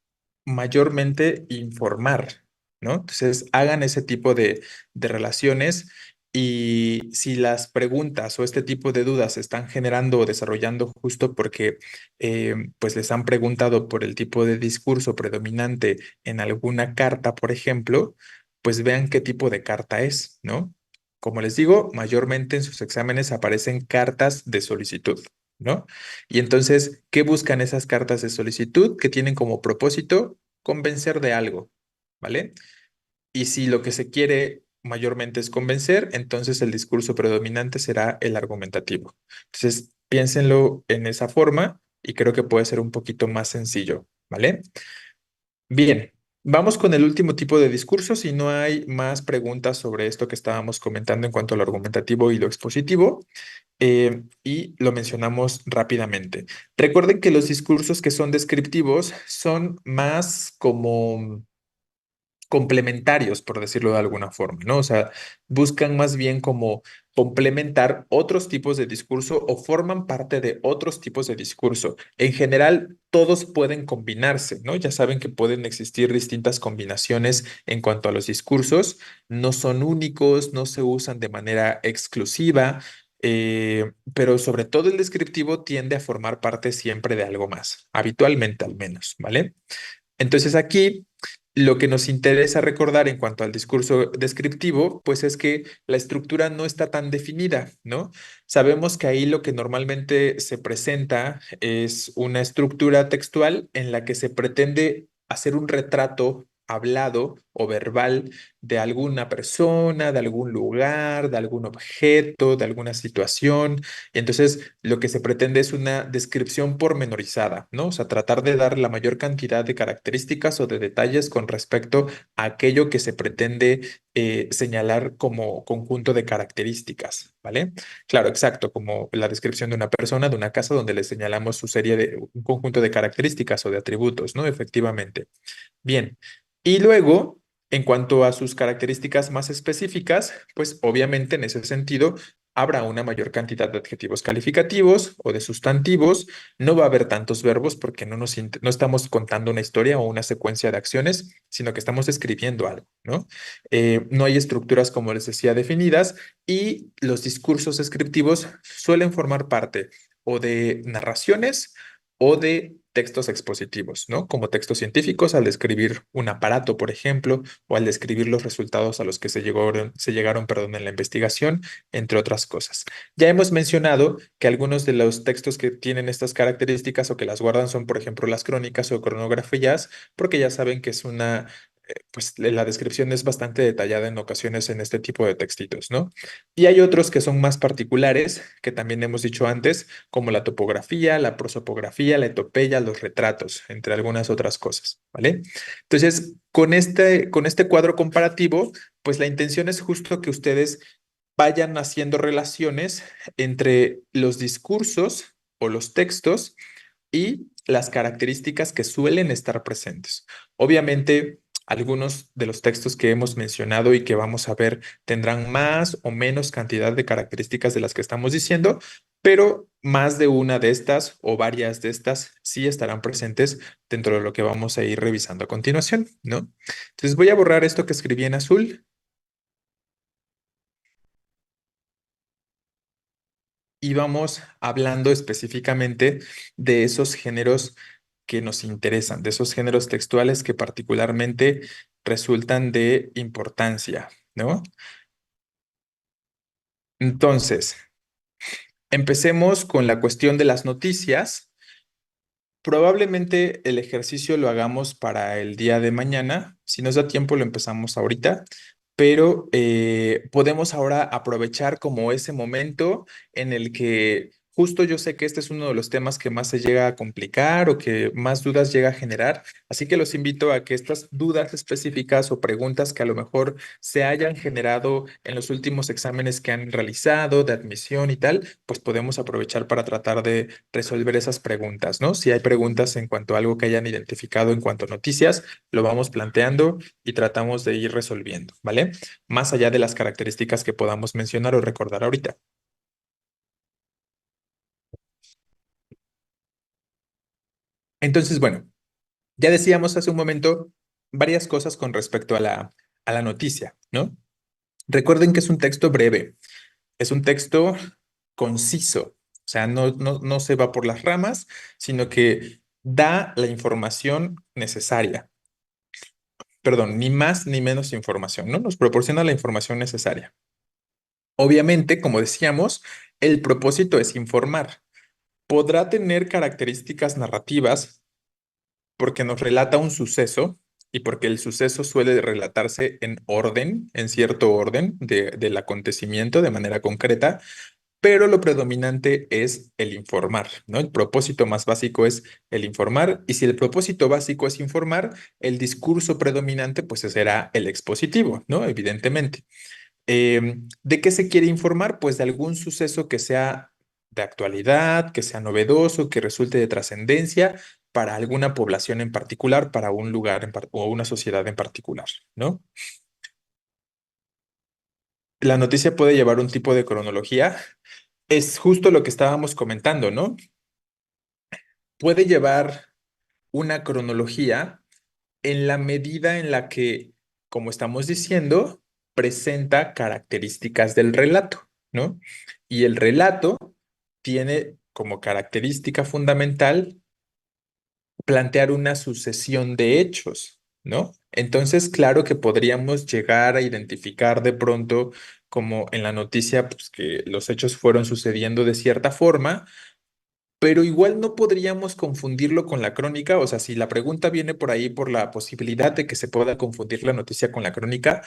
mayormente informar, ¿no? Entonces, hagan ese tipo de relaciones y si las preguntas o este tipo de dudas se están generando o desarrollando justo porque pues les han preguntado por el tipo de discurso predominante en alguna carta, por ejemplo, pues vean qué tipo de carta es, ¿no? Como les digo, mayormente en sus exámenes aparecen cartas de solicitud, ¿no? Y entonces, ¿qué buscan esas cartas de solicitud que tienen como propósito convencer de algo? ¿Vale? Y si lo que se quiere mayormente es convencer, entonces el discurso predominante será el argumentativo. Entonces, piénsenlo en esa forma y creo que puede ser un poquito más sencillo, ¿vale? Bien, vamos con el último tipo de discurso. Si no hay más preguntas sobre esto que estábamos comentando en cuanto al argumentativo y lo expositivo, y lo mencionamos rápidamente. Recuerden que los discursos que son descriptivos son más como complementarios, por decirlo de alguna forma, ¿no? O sea, buscan más bien como complementar otros tipos de discurso o forman parte de otros tipos de discurso. En general, todos pueden combinarse, ¿no? Ya saben que pueden existir distintas combinaciones en cuanto a los discursos, no son únicos, no se usan de manera exclusiva. Pero sobre todo el descriptivo tiende a formar parte siempre de algo más, habitualmente al menos, ¿vale? Entonces aquí lo que nos interesa recordar en cuanto al discurso descriptivo, pues es que la estructura no está tan definida, ¿no? Sabemos que ahí lo que normalmente se presenta es una estructura textual en la que se pretende hacer un retrato hablado o verbal de alguna persona, de algún lugar, de algún objeto, de alguna situación. Y entonces lo que se pretende es una descripción pormenorizada, ¿no? O sea, tratar de dar la mayor cantidad de características o de detalles con respecto a aquello que se pretende señalar como conjunto de características, ¿vale? Claro, exacto, como la descripción de una persona, de una casa, donde le señalamos su serie de un conjunto de características o de atributos, ¿no? Efectivamente. Bien. Y luego, en cuanto a sus características más específicas, pues obviamente en ese sentido habrá una mayor cantidad de adjetivos calificativos o de sustantivos. No va a haber tantos verbos porque no estamos contando una historia o una secuencia de acciones, sino que estamos escribiendo algo, ¿no? No hay estructuras, como les decía, definidas, y los discursos descriptivos suelen formar parte o de narraciones o de textos expositivos, ¿no? Como textos científicos al describir un aparato, por ejemplo, o al describir los resultados a los que se llegaron, perdón, en la investigación, entre otras cosas. Ya hemos mencionado que algunos de los textos que tienen estas características o que las guardan son, por ejemplo, las crónicas o cronografías, porque ya saben que es pues la descripción es bastante detallada en ocasiones en este tipo de textitos, ¿no? Y hay otros que son más particulares, que también hemos dicho antes, como la topografía, la prosopografía, la etopeya, los retratos, entre algunas otras cosas, ¿vale? Entonces, con este cuadro comparativo, pues la intención es justo que ustedes vayan haciendo relaciones entre los discursos o los textos y las características que suelen estar presentes. Obviamente, algunos de los textos que hemos mencionado y que vamos a ver tendrán más o menos cantidad de características de las que estamos diciendo, pero más de una de estas o varias de estas sí estarán presentes dentro de lo que vamos a ir revisando a continuación, ¿no? Entonces voy a borrar esto que escribí en azul y vamos hablando específicamente de esos géneros que nos interesan, de esos géneros textuales que particularmente resultan de importancia, ¿no? Entonces, empecemos con la cuestión de las noticias. Probablemente el ejercicio lo hagamos para el día de mañana. Si nos da tiempo, lo empezamos ahorita, pero podemos ahora aprovechar como ese momento en el que justo yo sé que este es uno de los temas que más se llega a complicar o que más dudas llega a generar. Así que los invito a que estas dudas específicas o preguntas que a lo mejor se hayan generado en los últimos exámenes que han realizado de admisión y tal, pues podemos aprovechar para tratar de resolver esas preguntas, ¿no? Si hay preguntas en cuanto a algo que hayan identificado en cuanto a noticias, lo vamos planteando y tratamos de ir resolviendo, ¿vale? Más allá de las características que podamos mencionar o recordar ahorita. Entonces, bueno, ya decíamos hace un momento varias cosas con respecto a la noticia, ¿no? Recuerden que es un texto breve, es un texto conciso, o sea, no se va por las ramas, sino que da la información necesaria. Perdón, ni más ni menos información, ¿no? Nos proporciona la información necesaria. Obviamente, como decíamos, el propósito es informar. Podrá tener características narrativas porque nos relata un suceso y porque el suceso suele relatarse en orden, en cierto orden del acontecimiento de manera concreta, pero lo predominante es el informar, ¿no? El propósito más básico es el informar, y si el propósito básico es informar, el discurso predominante pues será el expositivo, ¿no? Evidentemente. ¿De qué se quiere informar? Pues de algún suceso que sea de actualidad, que sea novedoso, que resulte de trascendencia para alguna población en particular, para un lugar o una sociedad en particular, ¿no? La noticia puede llevar un tipo de cronología. Es justo lo que estábamos comentando, ¿no? Puede llevar una cronología en la medida en la que, como estamos diciendo, presenta características del relato, ¿no? Y el relato tiene como característica fundamental plantear una sucesión de hechos, ¿no? Entonces, claro que podríamos llegar a identificar de pronto, como en la noticia, pues que los hechos fueron sucediendo de cierta forma, pero igual no podríamos confundirlo con la crónica. O sea, si la pregunta viene por ahí por la posibilidad de que se pueda confundir la noticia con la crónica,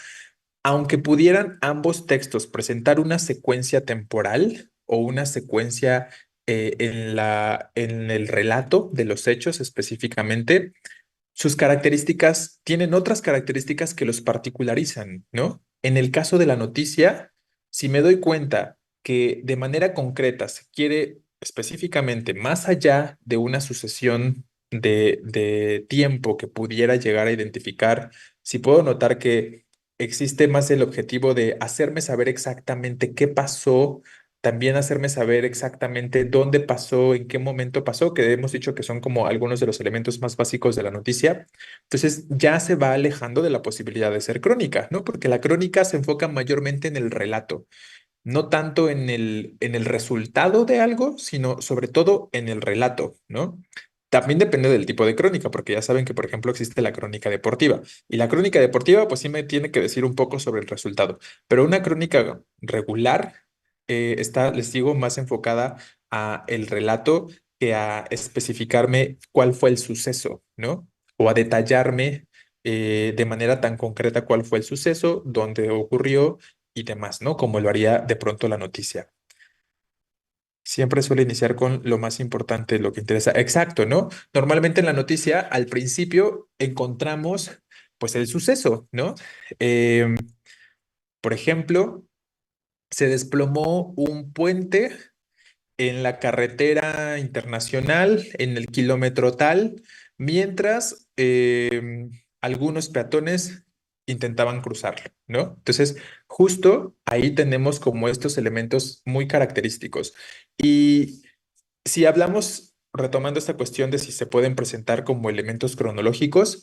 aunque pudieran ambos textos presentar una secuencia temporal o una secuencia en el relato de los hechos específicamente, sus características tienen otras características que los particularizan, ¿no? En el caso de la noticia, si me doy cuenta que de manera concreta se quiere específicamente, más allá de una sucesión de tiempo que pudiera llegar a identificar, si puedo notar que existe más el objetivo de hacerme saber exactamente qué pasó, también hacerme saber exactamente dónde pasó, en qué momento pasó, que hemos dicho que son como algunos de los elementos más básicos de la noticia. Entonces ya se va alejando de la posibilidad de ser crónica, ¿no? Porque la crónica se enfoca mayormente en el relato, no tanto en el resultado de algo, sino sobre todo en el relato, ¿no? También depende del tipo de crónica, porque ya saben que, por ejemplo, existe la crónica deportiva. Y la crónica deportiva, pues sí me tiene que decir un poco sobre el resultado. Pero una crónica regular está, les digo, más enfocada a el relato que a especificarme cuál fue el suceso, ¿no? O a detallarme de manera tan concreta cuál fue el suceso, dónde ocurrió y demás, ¿no? Como lo haría de pronto la noticia. Siempre suele iniciar con lo más importante, lo que interesa. Exacto, ¿no? Normalmente en la noticia, al principio, encontramos pues el suceso, ¿no? Em, por ejemplo, se desplomó un puente en la carretera internacional, en el kilómetro tal, mientras algunos peatones intentaban cruzarlo, ¿no? Entonces, justo ahí tenemos como estos elementos muy característicos. Y si hablamos, retomando esta cuestión de si se pueden presentar como elementos cronológicos,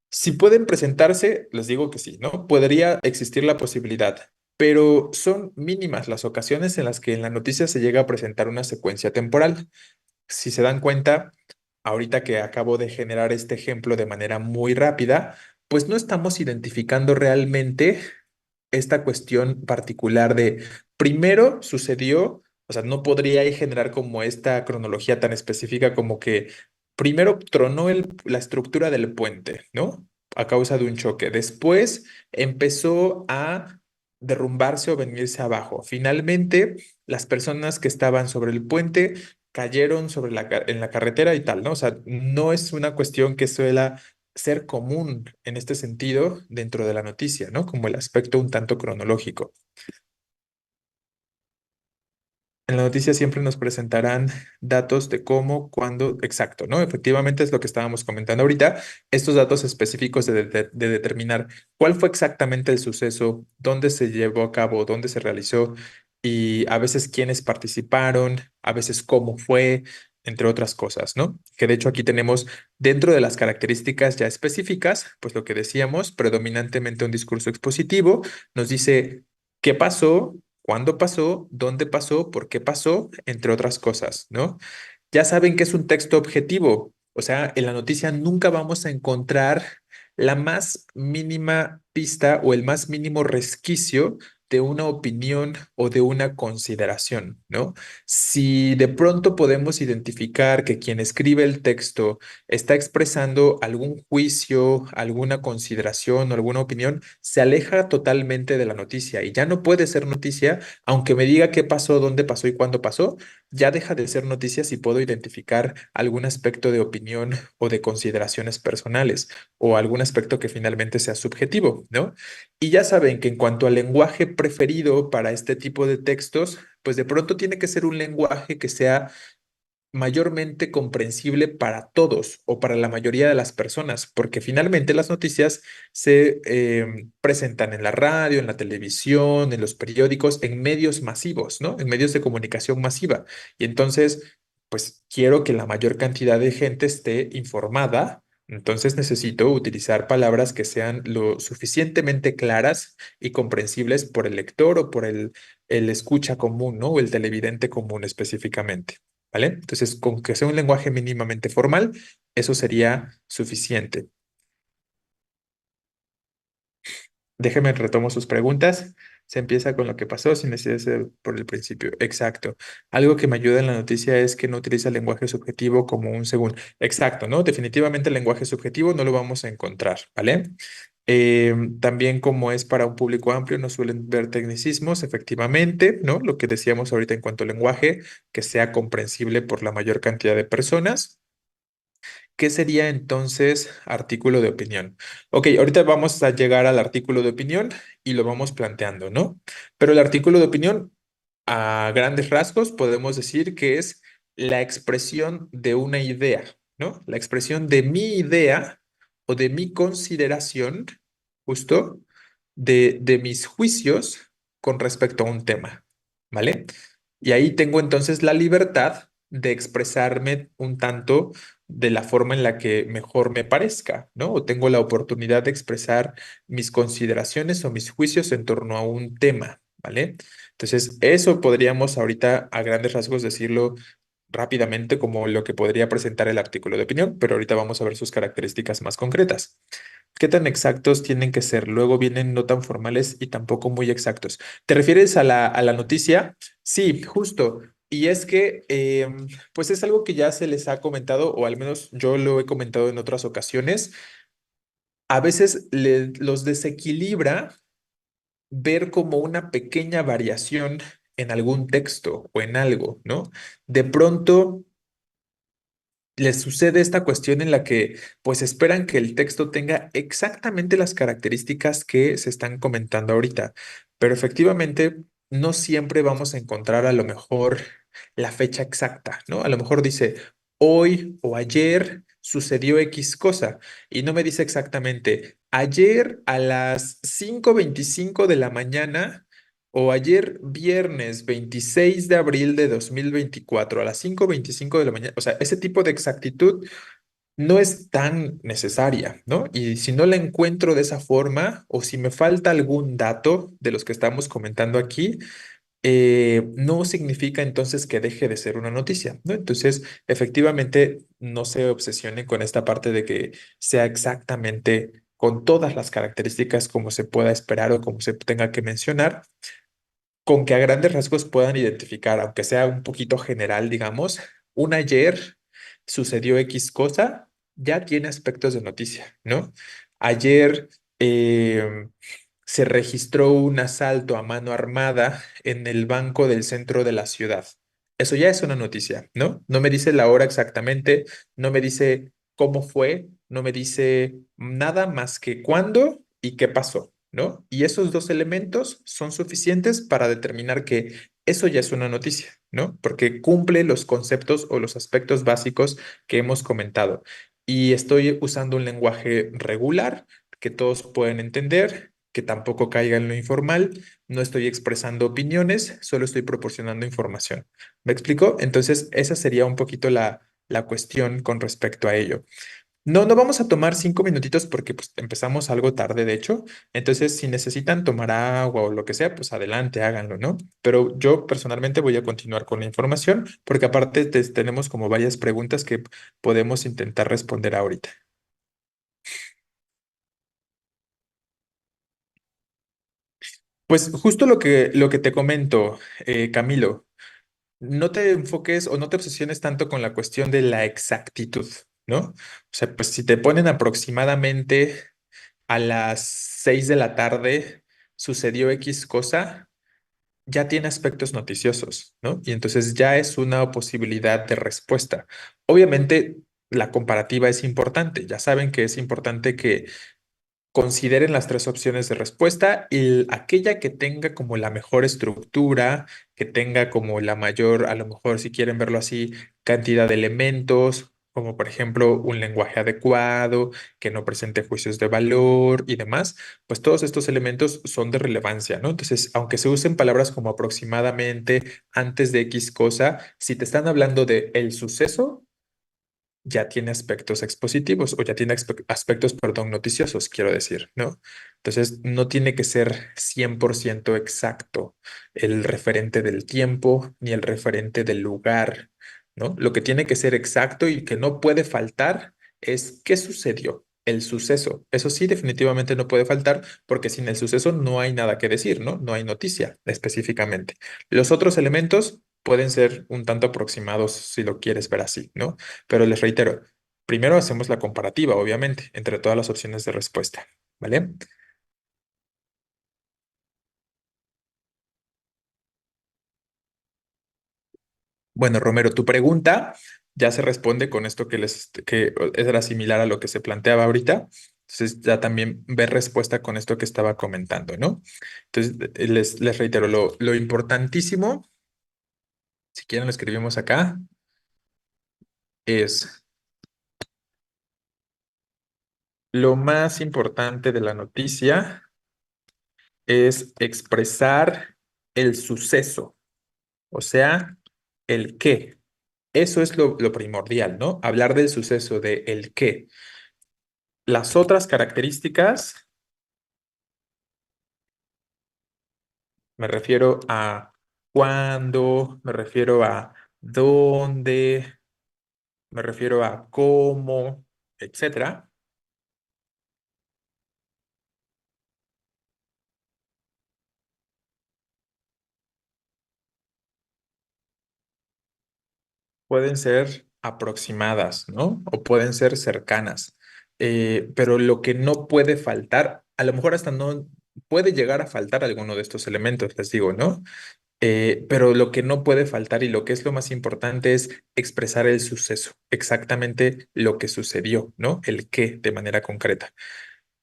si pueden presentarse, les digo que sí, ¿no? Podría existir la posibilidad, pero son mínimas las ocasiones en las que en la noticia se llega a presentar una secuencia temporal. Si se dan cuenta, ahorita que acabo de generar este ejemplo de manera muy rápida, pues no estamos identificando realmente esta cuestión particular de primero sucedió, o sea, no podría ahí generar como esta cronología tan específica como que primero tronó la estructura del puente, ¿no? A causa de un choque. Después empezó a derrumbarse o venirse abajo. Finalmente, las personas que estaban sobre el puente cayeron sobre en la carretera y tal, ¿no? O sea, no es una cuestión que suela ser común en este sentido dentro de la noticia, ¿no? Como el aspecto un tanto cronológico. En la noticia siempre nos presentarán datos de cómo, cuándo, exacto, ¿no? Efectivamente es lo que estábamos comentando ahorita, estos datos específicos de determinar cuál fue exactamente el suceso, dónde se llevó a cabo, dónde se realizó y a veces quiénes participaron, a veces cómo fue, entre otras cosas, ¿no? Que de hecho aquí tenemos dentro de las características ya específicas, pues lo que decíamos, predominantemente un discurso expositivo, nos dice qué pasó, cuándo pasó, dónde pasó, por qué pasó, entre otras cosas, ¿no? Ya saben que es un texto objetivo, o sea, en la noticia nunca vamos a encontrar la más mínima pista o el más mínimo resquicio de una opinión o de una consideración, ¿no? Si de pronto podemos identificar que quien escribe el texto está expresando algún juicio, alguna consideración o alguna opinión, se aleja totalmente de la noticia y ya no puede ser noticia, aunque me diga qué pasó, dónde pasó y cuándo pasó, ya deja de ser noticia si puedo identificar algún aspecto de opinión o de consideraciones personales o algún aspecto que finalmente sea subjetivo, ¿no? Y ya saben que en cuanto al lenguaje preferido para este tipo de textos, pues de pronto tiene que ser un lenguaje que sea mayormente comprensible para todos o para la mayoría de las personas, porque finalmente las noticias se presentan en la radio, en la televisión, en los periódicos, en medios masivos, ¿no? En medios de comunicación masiva. Y entonces, pues quiero que la mayor cantidad de gente esté informada. Entonces necesito utilizar palabras que sean lo suficientemente claras y comprensibles por el lector o por el escucha común, ¿no? O el televidente común específicamente. ¿Vale? Entonces, con que sea un lenguaje mínimamente formal, eso sería suficiente. Déjeme retomo sus preguntas. Se empieza con lo que pasó sin necesidad de ser por el principio. Exacto. Algo que me ayuda en la noticia es que no utiliza el lenguaje subjetivo como un según. Exacto, ¿no? Definitivamente el lenguaje subjetivo no lo vamos a encontrar, ¿vale? También como es para un público amplio, no suelen ver tecnicismos, efectivamente, ¿no? Lo que decíamos ahorita en cuanto al lenguaje, que sea comprensible por la mayor cantidad de personas. ¿Qué sería entonces artículo de opinión? Ok, ahorita vamos a llegar al artículo de opinión y lo vamos planteando, ¿no? Pero el artículo de opinión, a grandes rasgos, podemos decir que es la expresión de una idea, ¿no? La expresión de mi idea o de mi consideración, justo, de mis juicios con respecto a un tema, ¿vale? Y ahí tengo entonces la libertad de expresarme un tanto de la forma en la que mejor me parezca, ¿no? O tengo la oportunidad de expresar mis consideraciones o mis juicios en torno a un tema, ¿vale? Entonces, eso podríamos ahorita a grandes rasgos decirlo rápidamente como lo que podría presentar el artículo de opinión, pero ahorita vamos a ver sus características más concretas. ¿Qué tan exactos tienen que ser? Luego vienen no tan formales y tampoco muy exactos. ¿Te refieres a la noticia? Sí, justo. Y es que, pues es algo que ya se les ha comentado, o al menos yo lo he comentado en otras ocasiones. A veces los desequilibra ver como una pequeña variación en algún texto o en algo, ¿no? De pronto les sucede esta cuestión en la que pues esperan que el texto tenga exactamente las características que se están comentando ahorita, pero efectivamente no siempre vamos a encontrar a lo mejor la fecha exacta, ¿no? A lo mejor dice hoy o ayer sucedió X cosa y no me dice exactamente ayer a las 5:25 de la mañana. O ayer, viernes 26 de abril de 2024 a las 5:25 de la mañana. O sea, ese tipo de exactitud no es tan necesaria, ¿no? Y si no la encuentro de esa forma o si me falta algún dato de los que estamos comentando aquí, no significa entonces que deje de ser una noticia, ¿no? Entonces, efectivamente, no se obsesione con esta parte de que sea exactamente con todas las características como se pueda esperar o como se tenga que mencionar, con que a grandes rasgos puedan identificar, aunque sea un poquito general, digamos, un ayer sucedió X cosa, ya tiene aspectos de noticia, ¿no? Ayer se registró un asalto a mano armada en el banco del centro de la ciudad. Eso ya es una noticia, ¿no? No me dice la hora exactamente, no me dice cómo fue, no me dice nada más que cuándo y qué pasó, ¿no? Y esos dos elementos son suficientes para determinar que eso ya es una noticia, ¿no? Porque cumple los conceptos o los aspectos básicos que hemos comentado. Y estoy usando un lenguaje regular que todos pueden entender, que tampoco caiga en lo informal. No estoy expresando opiniones, solo estoy proporcionando información. ¿Me explico? Entonces, esa sería un poquito la cuestión con respecto a ello. No, no vamos a tomar 5 minutitos porque pues, empezamos algo tarde, de hecho. Entonces, si necesitan tomar agua o lo que sea, pues adelante, háganlo, ¿no? Pero yo personalmente voy a continuar con la información porque aparte tenemos como varias preguntas que podemos intentar responder ahorita. Pues justo lo que te comento, Camilo, no te enfoques o no te obsesiones tanto con la cuestión de la exactitud, ¿no? O sea, pues si te ponen aproximadamente a las 6 de la tarde sucedió X cosa, ya tiene aspectos noticiosos, ¿no? Y entonces ya es una posibilidad de respuesta. Obviamente, la comparativa es importante. Ya saben que es importante que consideren las tres opciones de respuesta y aquella que tenga como la mejor estructura, que tenga como la mayor, a lo mejor si quieren verlo así, cantidad de elementos, como por ejemplo un lenguaje adecuado, que no presente juicios de valor y demás, pues todos estos elementos son de relevancia, ¿no? Entonces, aunque se usen palabras como aproximadamente, antes de X cosa, si te están hablando de el suceso, ya tiene aspectos expositivos o ya tiene aspectos, perdón, noticiosos, quiero decir, ¿no? Entonces, no tiene que ser 100% exacto el referente del tiempo ni el referente del lugar, ¿no? Lo que tiene que ser exacto y que no puede faltar es qué sucedió. El suceso, eso sí, definitivamente no puede faltar porque sin el suceso no hay nada que decir, ¿no? No hay noticia específicamente. Los otros elementos pueden ser un tanto aproximados si lo quieres ver así, ¿no? Pero les reitero, primero hacemos la comparativa, obviamente, entre todas las opciones de respuesta, ¿vale? Bueno, Romero, tu pregunta ya se responde con esto que era similar a lo que se planteaba ahorita. Entonces ya también ver respuesta con esto que estaba comentando, ¿no? Entonces les reitero, lo importantísimo, si quieren lo escribimos acá, es lo más importante de la noticia es expresar el suceso, o sea, el qué. Eso es lo primordial, ¿no? Hablar del suceso, de el qué. Las otras características, me refiero a cuándo, me refiero a dónde, me refiero a cómo, etcétera, pueden ser aproximadas, ¿no? O pueden ser cercanas. Pero lo que no puede faltar, a lo mejor hasta no puede llegar a faltar alguno de estos elementos, les digo, ¿no? Pero lo que no puede faltar y lo que es lo más importante es expresar el suceso, exactamente lo que sucedió, ¿no? El qué de manera concreta.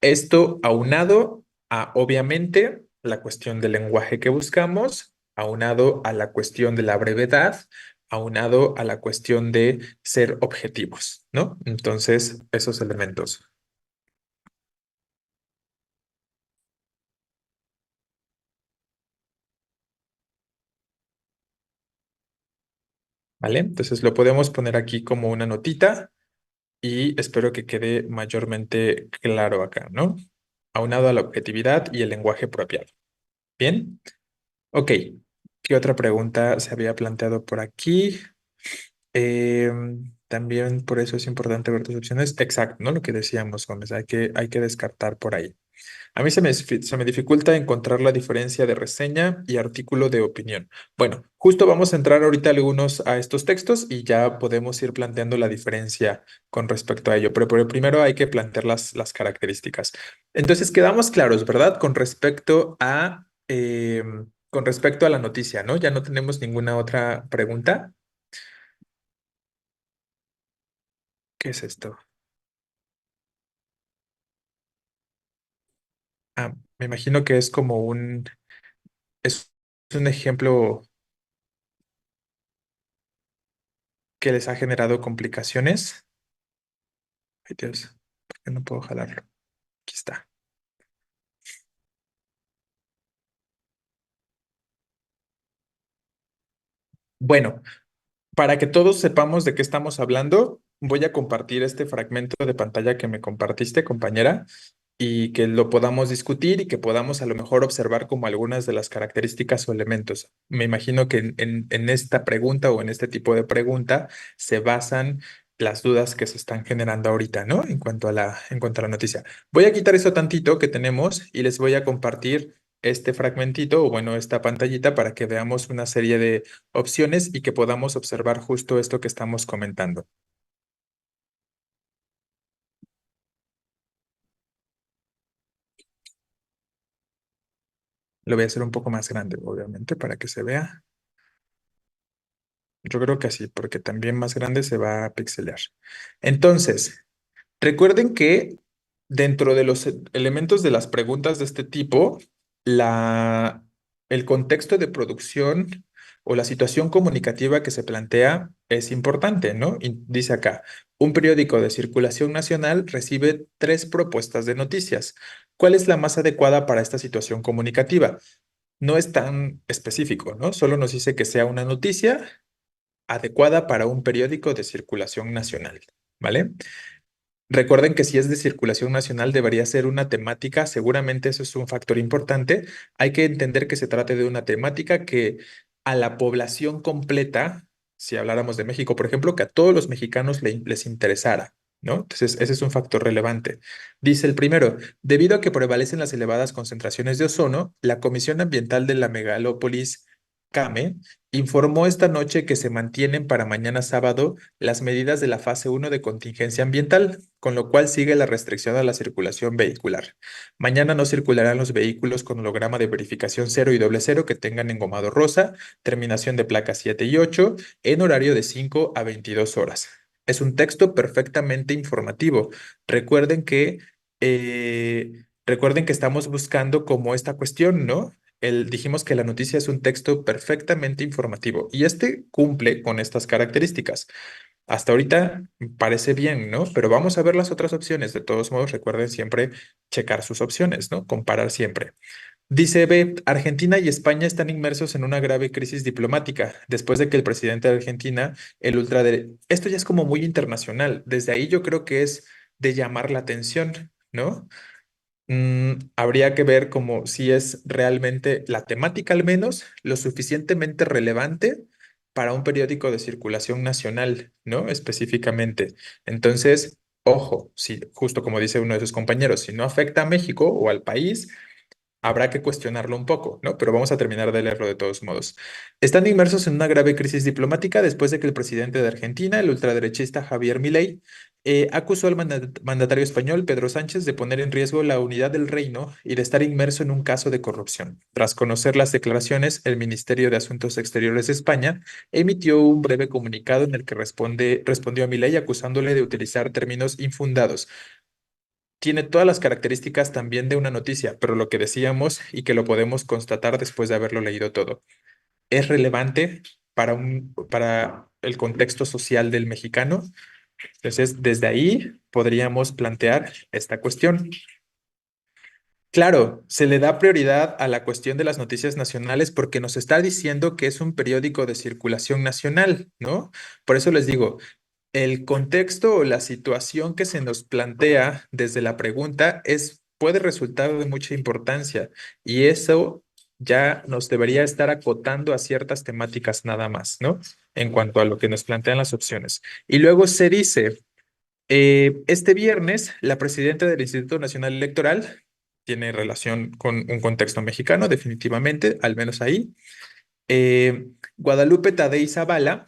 Esto aunado a, obviamente, la cuestión del lenguaje que buscamos, aunado a la cuestión de la brevedad, aunado a la cuestión de ser objetivos, ¿no? Entonces, esos elementos, ¿vale? Entonces, lo podemos poner aquí como una notita y espero que quede mayormente claro acá, ¿no? Aunado a la objetividad y el lenguaje apropiado. Bien, ok. ¿Qué otra pregunta se había planteado por aquí? También por eso es importante ver tus opciones. Exacto, ¿no? Lo que decíamos, Gómez, hay que descartar por ahí. A mí se me dificulta encontrar la diferencia de reseña y artículo de opinión. Bueno, justo vamos a entrar ahorita algunos a estos textos y ya podemos ir planteando la diferencia con respecto a ello. Pero primero hay que plantear las características. Entonces, quedamos claros, ¿verdad? Con respecto a la noticia, ¿no? Ya no tenemos ninguna otra pregunta. ¿Qué es esto? Ah, me imagino que es un ejemplo que les ha generado complicaciones. Ay, Dios, ¿por qué no puedo jalarlo? Aquí está. Bueno, para que todos sepamos de qué estamos hablando, voy a compartir este fragmento de pantalla que me compartiste, compañera, y que lo podamos discutir y que podamos a lo mejor observar como algunas de las características o elementos. Me imagino que en esta pregunta o en este tipo de pregunta se basan las dudas que se están generando ahorita, ¿no? En cuanto a la noticia. Voy a quitar eso tantito que tenemos y les voy a compartir este fragmentito o bueno, esta pantallita para que veamos una serie de opciones y que podamos observar justo esto que estamos comentando. Lo voy a hacer un poco más grande, obviamente, para que se vea. Yo creo que así, porque también más grande se va a pixelear. Entonces, recuerden que dentro de los elementos de las preguntas de este tipo, la, el contexto de producción o la situación comunicativa que se plantea es importante, ¿no? Y dice acá, un periódico de circulación nacional recibe 3 propuestas de noticias. ¿Cuál es la más adecuada para esta situación comunicativa? No es tan específico, ¿no? Solo nos dice que sea una noticia adecuada para un periódico de circulación nacional, ¿vale? Recuerden que si es de circulación nacional debería ser una temática, seguramente eso es un factor importante. Hay que entender que se trate de una temática que a la población completa, si habláramos de México, por ejemplo, que a todos los mexicanos les interesara, ¿no? Entonces, ese es un factor relevante. Dice el primero, debido a que prevalecen las elevadas concentraciones de ozono, la Comisión Ambiental de la Megalópolis CAME informó esta noche que se mantienen para mañana sábado las medidas de la fase 1 de contingencia ambiental, con lo cual sigue la restricción a la circulación vehicular. Mañana no circularán los vehículos con holograma de verificación 0 y 00 que tengan engomado rosa, terminación de placas 7 y 8, en horario de 5 a 22 horas. Es un texto perfectamente informativo. Recuerden que, recuerden que estamos buscando como esta cuestión, ¿no? Dijimos que la noticia es un texto perfectamente informativo y este cumple con estas características. Hasta ahorita parece bien, ¿no? Pero vamos a ver las otras opciones. De todos modos, recuerden siempre checar sus opciones, ¿no? Comparar siempre. Dice B, Argentina y España están inmersos en una grave crisis diplomática después de que el presidente de Argentina, el ultraderecha, esto ya es como muy internacional, desde ahí yo creo que es de llamar la atención, ¿no? Habría que ver como si es realmente la temática al menos lo suficientemente relevante para un periódico de circulación nacional, ¿no? Específicamente. Entonces, ojo, si justo como dice uno de sus compañeros, si no afecta a México o al país, habrá que cuestionarlo un poco, ¿no? Pero vamos a terminar de leerlo de todos modos. Están inmersos en una grave crisis diplomática después de que el presidente de Argentina, el ultraderechista Javier Milei, acusó al mandatario español Pedro Sánchez de poner en riesgo la unidad del reino y de estar inmerso en un caso de corrupción. Tras conocer las declaraciones, el Ministerio de Asuntos Exteriores de España emitió un breve comunicado en el que respondió a Milei acusándole de utilizar términos infundados. Tiene todas las características también de una noticia, pero lo que decíamos y que lo podemos constatar después de haberlo leído todo, es relevante para el contexto social del mexicano. Entonces, desde ahí podríamos plantear esta cuestión. Claro, se le da prioridad a la cuestión de las noticias nacionales porque nos está diciendo que es un periódico de circulación nacional, ¿no? Por eso les digo, el contexto o la situación que se nos plantea desde la pregunta puede resultar de mucha importancia y eso ya nos debería estar acotando a ciertas temáticas nada más, ¿no? En cuanto a lo que nos plantean las opciones. Y luego se dice, este viernes, la presidenta del Instituto Nacional Electoral tiene relación con un contexto mexicano, definitivamente, al menos ahí. Guadalupe Tadei Zavala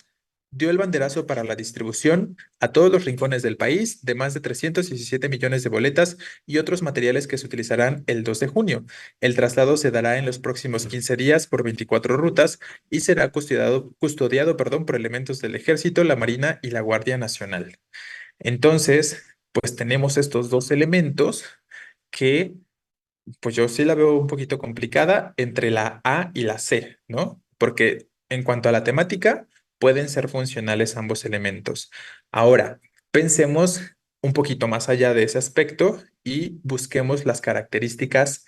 dio el banderazo para la distribución a todos los rincones del país de más de 317 millones de boletas y otros materiales que se utilizarán el 2 de junio. El traslado se dará en los próximos 15 días por 24 rutas y será custodiado, perdón, por elementos del Ejército, la Marina y la Guardia Nacional. Entonces, pues tenemos estos dos elementos que pues yo sí la veo un poquito complicada entre la A y la C, ¿no? Porque en cuanto a la temática, pueden ser funcionales ambos elementos. Ahora, pensemos un poquito más allá de ese aspecto y busquemos las características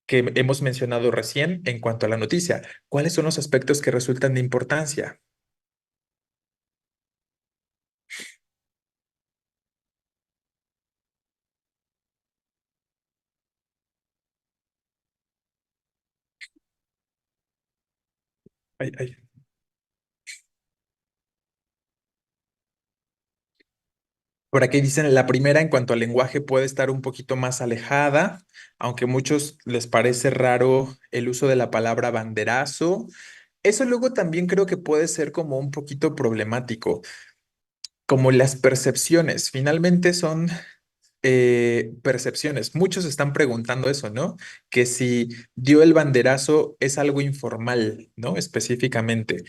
que hemos mencionado recién en cuanto a la noticia. ¿Cuáles son los aspectos que resultan de importancia? Ay, ay. Por aquí dicen, la primera en cuanto al lenguaje puede estar un poquito más alejada, aunque a muchos les parece raro el uso de la palabra banderazo. Eso luego también creo que puede ser como un poquito problemático, como las percepciones. Finalmente son percepciones. Muchos están preguntando eso, ¿no? Que si dio el banderazo es algo informal, ¿no? Específicamente.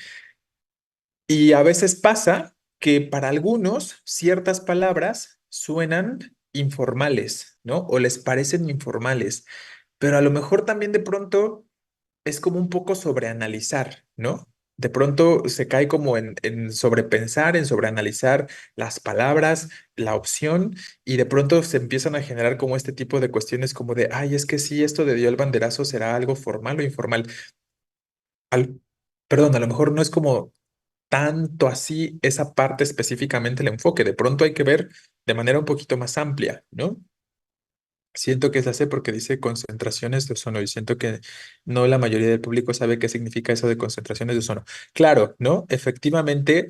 Y a veces pasa que para algunos ciertas palabras suenan informales, ¿no? O les parecen informales, pero a lo mejor también de pronto es como un poco sobreanalizar, ¿no? De pronto se cae como en sobrepensar, en sobreanalizar las palabras, la opción, y de pronto se empiezan a generar como este tipo de cuestiones como de, ay, es que sí, esto de dio el banderazo será algo formal o informal. Al- Perdón, a lo mejor no es como tanto así esa parte específicamente el enfoque. De pronto hay que ver de manera un poquito más amplia, ¿no? Siento que es la C porque dice concentraciones de ozono y siento que no la mayoría del público sabe qué significa eso de concentraciones de ozono. Claro, ¿no? Efectivamente,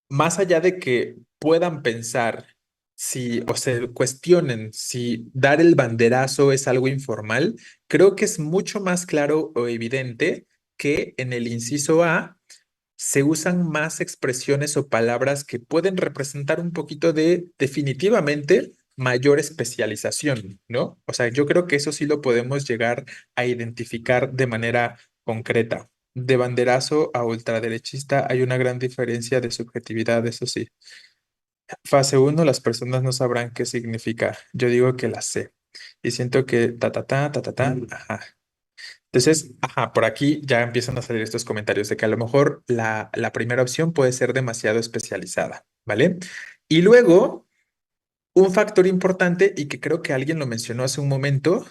más allá de que puedan pensar si o se cuestionen si dar el banderazo es algo informal, creo que es mucho más claro o evidente que en el inciso A se usan más expresiones o palabras que pueden representar un poquito de definitivamente mayor especialización, ¿no? O sea, yo creo que eso sí lo podemos llegar a identificar de manera concreta. De banderazo a ultraderechista hay una gran diferencia de subjetividad, eso sí. Fase uno, las personas no sabrán qué significa. Yo digo que la sé. Y siento que ta, ta, ta, ajá. Entonces, ajá, por aquí ya empiezan a salir estos comentarios de que a lo mejor la primera opción puede ser demasiado especializada, ¿vale? Y luego, un factor importante y que creo que alguien lo mencionó hace un momento,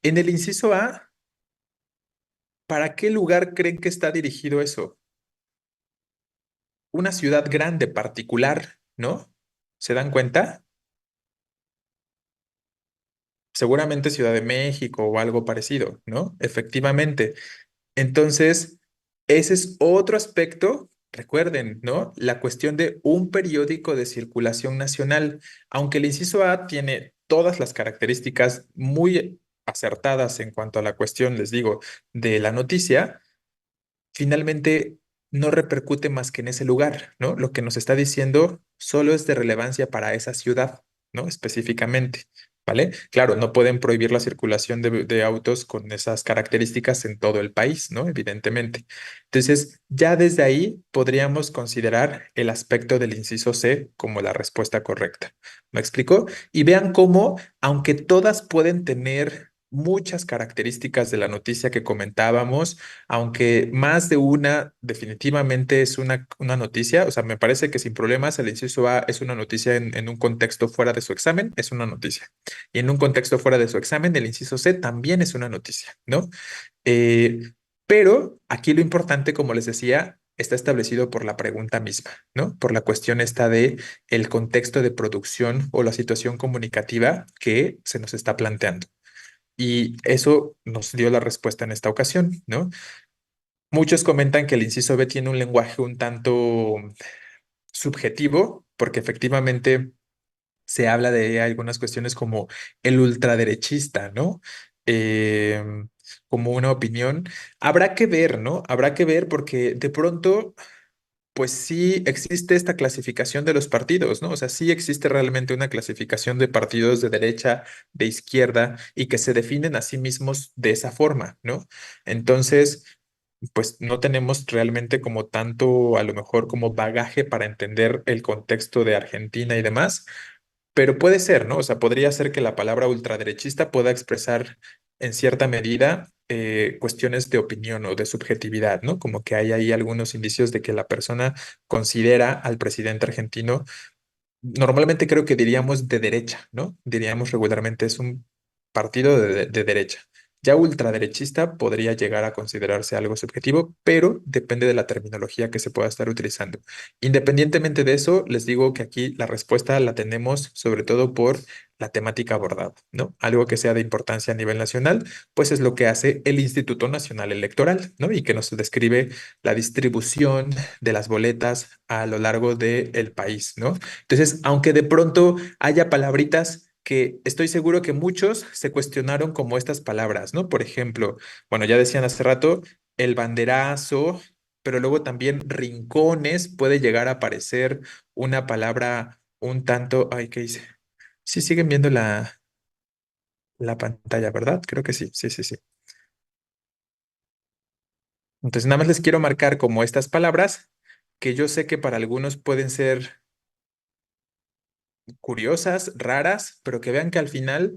En el inciso A, ¿para qué lugar creen que está dirigido eso? Una ciudad grande, particular, ¿no? ¿Se dan cuenta? Seguramente Ciudad de México o algo parecido, ¿no? Efectivamente. Entonces, ese es otro aspecto. Recuerden, ¿no? La cuestión de un periódico de circulación nacional. Aunque el inciso A tiene todas las características muy acertadas en cuanto a la cuestión, les digo, de la noticia, finalmente no repercute más que en ese lugar, ¿no? Lo que nos está diciendo solo es de relevancia para esa ciudad, ¿no? Específicamente, ¿vale? Claro, no pueden prohibir la circulación de autos con esas características en todo el país, ¿no? Evidentemente. Entonces, ya desde ahí podríamos considerar el aspecto del inciso C como la respuesta correcta. ¿Me explico? Y vean cómo, aunque todas pueden tener muchas características de la noticia que comentábamos, aunque más de una definitivamente es una noticia, o sea, me parece que sin problemas el inciso A es una noticia en un contexto fuera de su examen, es una noticia. Y en un contexto fuera de su examen, el inciso C también es una noticia, ¿no? Eh, pero aquí lo importante, como les decía, está establecido por la pregunta misma, ¿no? Por la cuestión esta de el contexto de producción o la situación comunicativa que se nos está planteando. Y eso nos dio la respuesta en esta ocasión, ¿no? Muchos comentan que el inciso B tiene un lenguaje un tanto subjetivo, porque efectivamente se habla de algunas cuestiones como el ultraderechista, ¿no? Como una opinión. Habrá que ver, ¿no? Habrá que ver porque de pronto, pues sí existe esta clasificación de los partidos, ¿no? O sea, sí existe realmente una clasificación de partidos de derecha, de izquierda, y que se definen a sí mismos de esa forma, ¿no? Entonces pues no tenemos realmente como tanto, a lo mejor como bagaje para entender el contexto de Argentina y demás, pero puede ser, ¿no? O sea, podría ser que la palabra ultraderechista pueda expresar en cierta medida cuestiones de opinión o de subjetividad, ¿no? Como que hay ahí algunos indicios de que la persona considera al presidente argentino. Normalmente creo que diríamos de derecha, ¿no? Diríamos regularmente es un partido de derecha. Ya ultraderechista podría llegar a considerarse algo subjetivo, pero depende de la terminología que se pueda estar utilizando. Independientemente de eso, les digo que aquí la respuesta la tenemos sobre todo por la temática abordada, ¿no? Algo que sea de importancia a nivel nacional, pues es lo que hace el Instituto Nacional Electoral, ¿no? Y que nos describe la distribución de las boletas a lo largo del país, ¿no? Entonces, aunque de pronto haya palabritas que estoy seguro que muchos se cuestionaron como estas palabras, ¿no? Por ejemplo, bueno, ya decían hace rato, el banderazo, pero luego también rincones puede llegar a parecer una palabra un tanto, ay, ¿qué hice? Sí, siguen viendo la pantalla, ¿verdad? Creo que sí, sí, sí, sí. Entonces, nada más les quiero marcar como estas palabras que yo sé que para algunos pueden ser curiosas, raras, pero que vean que al final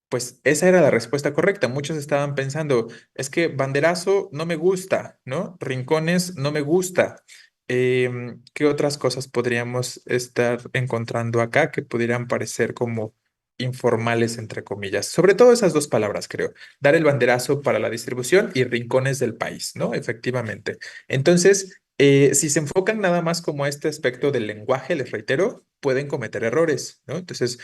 pues esa era la respuesta correcta. Muchos estaban pensando, es que banderazo no me gusta, ¿no? Rincones no me gusta. ¿Qué otras cosas podríamos estar encontrando acá que pudieran parecer como informales, entre comillas? Sobre todo esas dos palabras, creo. Dar el banderazo para la distribución y rincones del país, ¿no? Efectivamente. Entonces, si se enfocan nada más como a este aspecto del lenguaje, les reitero, pueden cometer errores, ¿no? Entonces,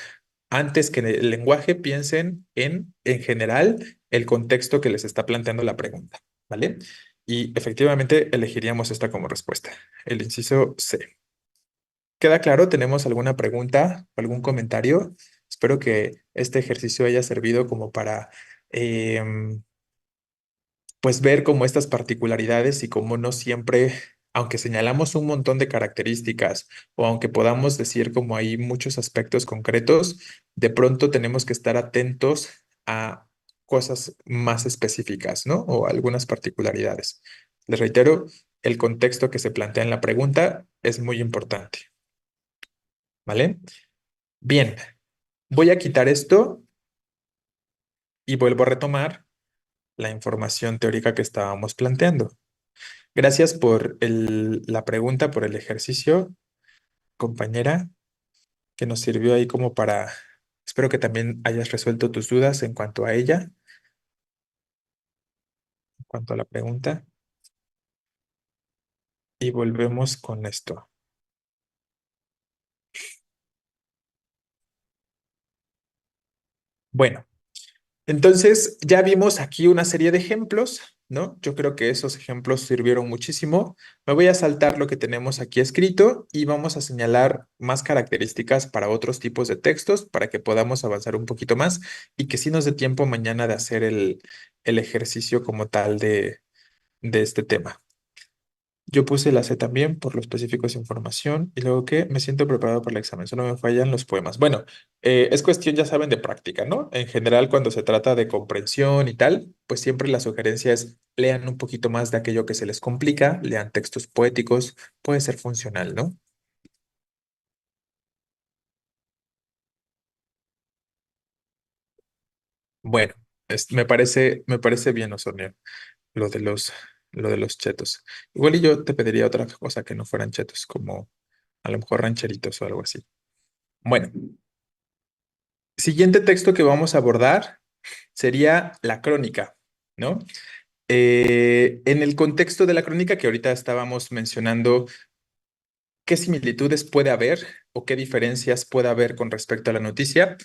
antes que en el lenguaje, piensen en general, el contexto que les está planteando la pregunta, ¿vale? Y efectivamente elegiríamos esta como respuesta, el inciso C. ¿Queda claro? ¿Tenemos alguna pregunta o algún comentario? Espero que este ejercicio haya servido como para em, pues ver como estas particularidades y cómo no siempre, aunque señalamos un montón de características o aunque podamos decir como hay muchos aspectos concretos, de pronto tenemos que estar atentos a cosas más específicas, ¿no? O algunas particularidades. Les reitero, el contexto que se plantea en la pregunta es muy importante, ¿vale? Bien, voy a quitar esto y vuelvo a retomar la información teórica que estábamos planteando. Gracias por la pregunta, por el ejercicio, compañera, que nos sirvió ahí como para, espero que también hayas resuelto tus dudas en cuanto a ella. cuanto a la pregunta y volvemos con esto. Bueno. Entonces, ya vimos aquí una serie de ejemplos, ¿no? Yo creo que esos ejemplos sirvieron muchísimo. Me voy a saltar lo que tenemos aquí escrito y vamos a señalar más características para otros tipos de textos para que podamos avanzar un poquito más y que sí nos dé tiempo mañana de hacer el ejercicio como tal de este tema. Yo puse la C también por lo específico de información y luego que me siento preparado para el examen, solo me fallan los poemas. Bueno, es cuestión, ya saben, de práctica, ¿no? En general, cuando se trata de comprensión y tal, pues siempre la sugerencia es lean un poquito más de aquello que se les complica, lean textos poéticos, puede ser funcional, ¿no? Bueno, me parece bien, Osornio, lo de lo de los chetos. Igual y yo te pediría otra cosa que no fueran chetos, como a lo mejor rancheritos o algo así. Bueno. Siguiente texto que vamos a abordar sería la crónica, ¿no? En el contexto de la crónica que ahorita estábamos mencionando, ¿qué similitudes puede haber o qué diferencias puede haber con respecto a la noticia?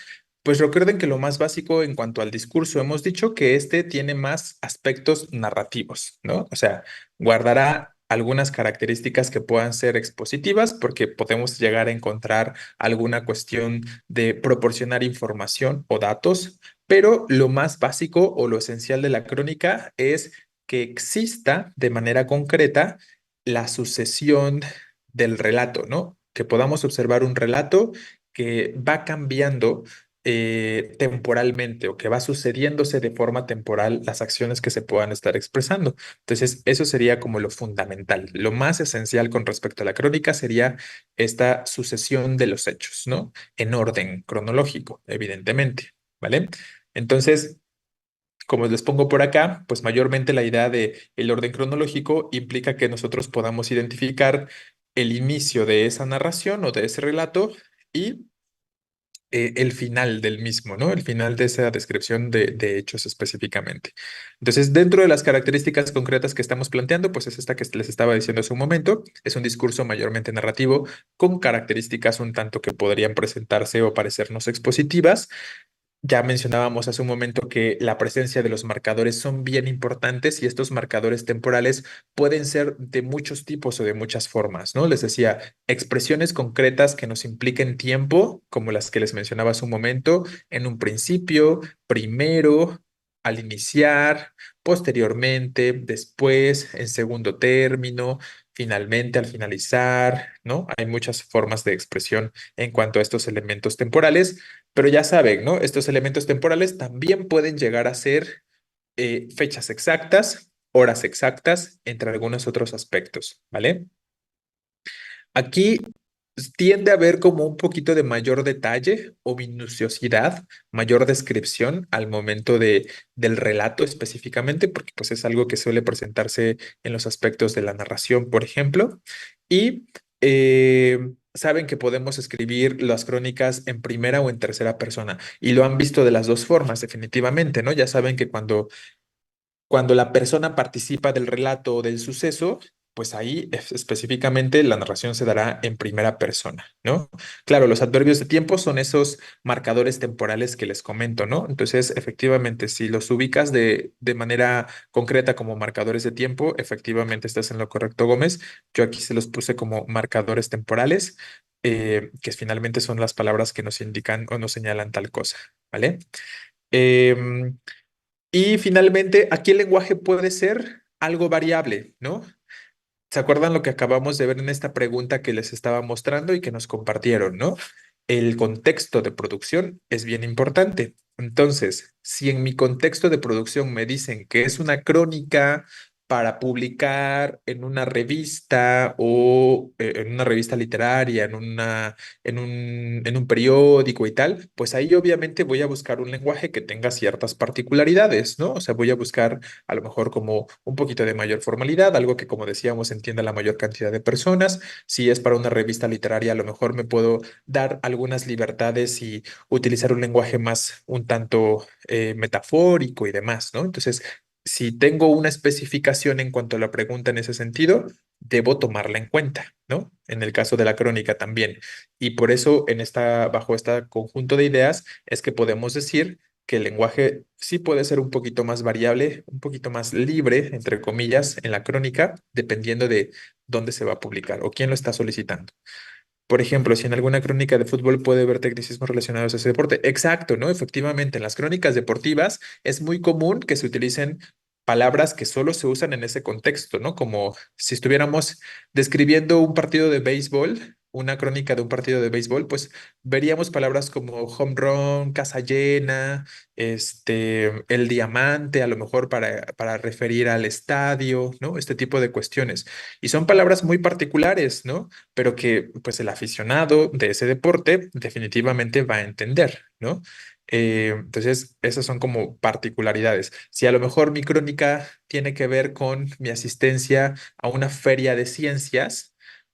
Pues recuerden que lo más básico en cuanto al discurso, hemos dicho que este tiene más aspectos narrativos, ¿no? O sea, guardará algunas características que puedan ser expositivas porque podemos llegar a encontrar alguna cuestión de proporcionar información o datos, pero lo más básico o lo esencial de la crónica es que exista de manera concreta la sucesión del relato, ¿no? Que podamos observar un relato que va cambiando temporalmente o que va sucediéndose de forma temporal las acciones que se puedan estar expresando. Entonces, eso sería como lo fundamental. Lo más esencial con respecto a la crónica sería esta sucesión de los hechos, ¿no? En orden cronológico, evidentemente, ¿vale? Entonces, como les pongo por acá, pues mayormente la idea de el orden cronológico implica que nosotros podamos identificar el inicio de esa narración o de ese relato y el final del mismo, ¿no? El final de esa descripción de hechos específicamente. Entonces, dentro de las características concretas que estamos planteando, pues es esta que les estaba diciendo hace un momento, es un discurso mayormente narrativo con características un tanto que podrían presentarse o parecernos expositivas. Ya mencionábamos hace un momento que la presencia de los marcadores son bien importantes y estos marcadores temporales pueden ser de muchos tipos o de muchas formas, ¿no? Les decía, expresiones concretas que nos impliquen tiempo, como las que les mencionaba hace un momento, en un principio, primero, al iniciar, posteriormente, después, en segundo término, finalmente, al finalizar, ¿no? Hay muchas formas de expresión en cuanto a estos elementos temporales. Pero ya saben, ¿no? Estos elementos temporales también pueden llegar a ser fechas exactas, horas exactas, entre algunos otros aspectos, ¿vale? Aquí tiende a haber como un poquito de mayor detalle o minuciosidad, mayor descripción al momento del relato específicamente, porque pues es algo que suele presentarse en los aspectos de la narración, por ejemplo. Y saben que podemos escribir las crónicas en primera o en tercera persona y lo han visto de las dos formas, definitivamente, ¿no? Ya saben que cuando la persona participa del relato o del suceso, pues ahí específicamente la narración se dará en primera persona, ¿no? Claro, los adverbios de tiempo son esos marcadores temporales que les comento, ¿no? Entonces, efectivamente, si los ubicas de manera concreta como marcadores de tiempo, efectivamente estás en lo correcto, Gómez. Yo aquí se los puse como marcadores temporales, que finalmente son las palabras que nos indican o nos señalan tal cosa, ¿vale? Em, y finalmente, aquí el lenguaje puede ser algo variable, ¿no? ¿Se acuerdan lo que acabamos de ver en esta pregunta que les estaba mostrando y que nos compartieron, ¿no? El contexto de producción es bien importante. Entonces, si en mi contexto de producción me dicen que es una crónica para publicar en una revista o en una revista literaria, en un periódico y tal, pues ahí obviamente voy a buscar un lenguaje que tenga ciertas particularidades, ¿no? O sea, voy a buscar a lo mejor como un poquito de mayor formalidad, algo que como decíamos entienda la mayor cantidad de personas. Si es para una revista literaria, a lo mejor me puedo dar algunas libertades y utilizar un lenguaje más un tanto metafórico y demás, ¿no? Entonces, si tengo una especificación en cuanto a la pregunta en ese sentido, debo tomarla en cuenta, ¿no? En el caso de la crónica también. Y por eso bajo este conjunto de ideas es que podemos decir que el lenguaje sí puede ser un poquito más variable, un poquito más libre, entre comillas, en la crónica, dependiendo de dónde se va a publicar o quién lo está solicitando. Por ejemplo, si en alguna crónica de fútbol puede haber tecnicismos relacionados a ese deporte. Exacto, ¿no? Efectivamente, en las crónicas deportivas es muy común que se utilicen palabras que solo se usan en ese contexto, ¿no? Como si estuviéramos describiendo un partido de béisbol, una crónica de un partido de béisbol, pues veríamos palabras como home run, casa llena, el diamante, a lo mejor para referir al estadio, ¿no? Este tipo de cuestiones. Y son palabras muy particulares, ¿no? Pero que pues el aficionado de ese deporte definitivamente va a entender, ¿no? Entonces, esas son como particularidades. Si a lo mejor mi crónica tiene que ver con mi asistencia a una feria de ciencias,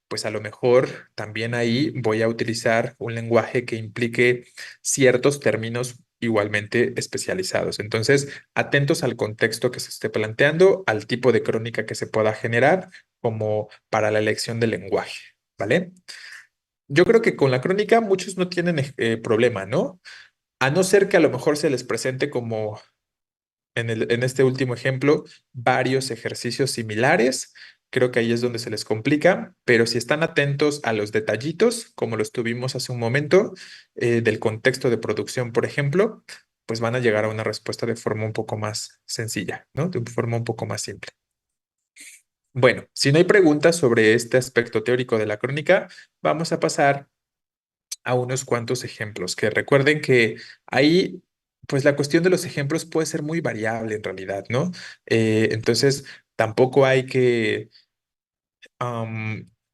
pues a lo mejor también ahí voy a utilizar un lenguaje que implique ciertos términos igualmente especializados. Entonces, atentos al contexto que se esté planteando, al tipo de crónica que se pueda generar como para la elección del lenguaje. ¿Vale? Yo creo que con la crónica muchos no tienen problema, ¿no? A no ser que a lo mejor se les presente como en este último ejemplo varios ejercicios similares. Creo que ahí es donde se les complica, pero si están atentos a los detallitos, como lo estuvimos hace un momento, del contexto de producción, por ejemplo, pues van a llegar a una respuesta de forma un poco más sencilla, ¿no? De forma un poco más simple. Bueno, si no hay preguntas sobre este aspecto teórico de la crónica, vamos a pasar a unos cuantos ejemplos, que recuerden que ahí, pues la cuestión de los ejemplos puede ser muy variable en realidad, ¿no? Entonces, tampoco hay que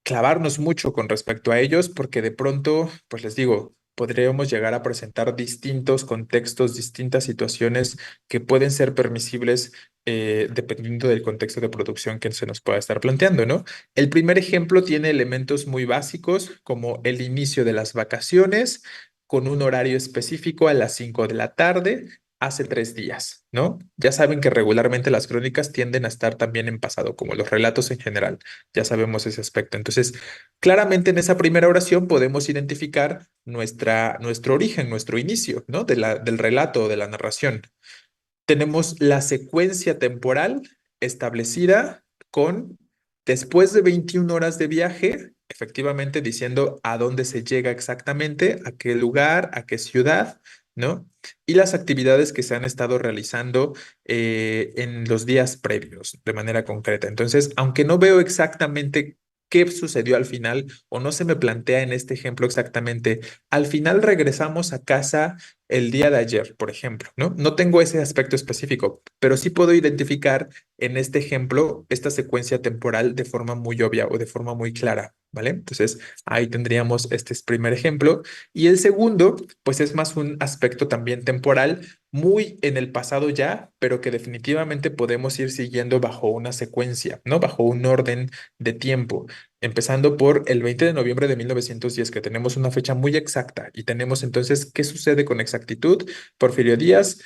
clavarnos mucho con respecto a ellos, porque de pronto, pues les digo, podríamos llegar a presentar distintos contextos, distintas situaciones que pueden ser permisibles dependiendo del contexto de producción que se nos pueda estar planteando, ¿no? El primer ejemplo tiene elementos muy básicos como el inicio de las vacaciones con un horario específico a las 5 de la tarde hace 3 días, ¿no? Ya saben que regularmente las crónicas tienden a estar también en pasado, como los relatos en general. Ya sabemos ese aspecto. Entonces, claramente en esa primera oración podemos identificar nuestro origen, nuestro inicio, ¿no? Del relato o de la narración. Tenemos la secuencia temporal establecida con después de 21 horas de viaje, efectivamente diciendo a dónde se llega exactamente, a qué lugar, a qué ciudad, ¿no? Y las actividades que se han estado realizando en los días previos de manera concreta. Entonces, aunque no veo exactamente qué sucedió al final o no se me plantea en este ejemplo exactamente, al final regresamos a casa el día de ayer, por ejemplo, ¿no? No tengo ese aspecto específico, pero sí puedo identificar en este ejemplo esta secuencia temporal de forma muy obvia o de forma muy clara, ¿vale? Entonces, ahí tendríamos este primer ejemplo. Y el segundo, pues es más un aspecto también temporal, muy en el pasado ya, pero que definitivamente podemos ir siguiendo bajo una secuencia, ¿no? Bajo un orden de tiempo. Empezando por el 20 de noviembre de 1910, que tenemos una fecha muy exacta y tenemos entonces qué sucede con exactitud. Porfirio Díaz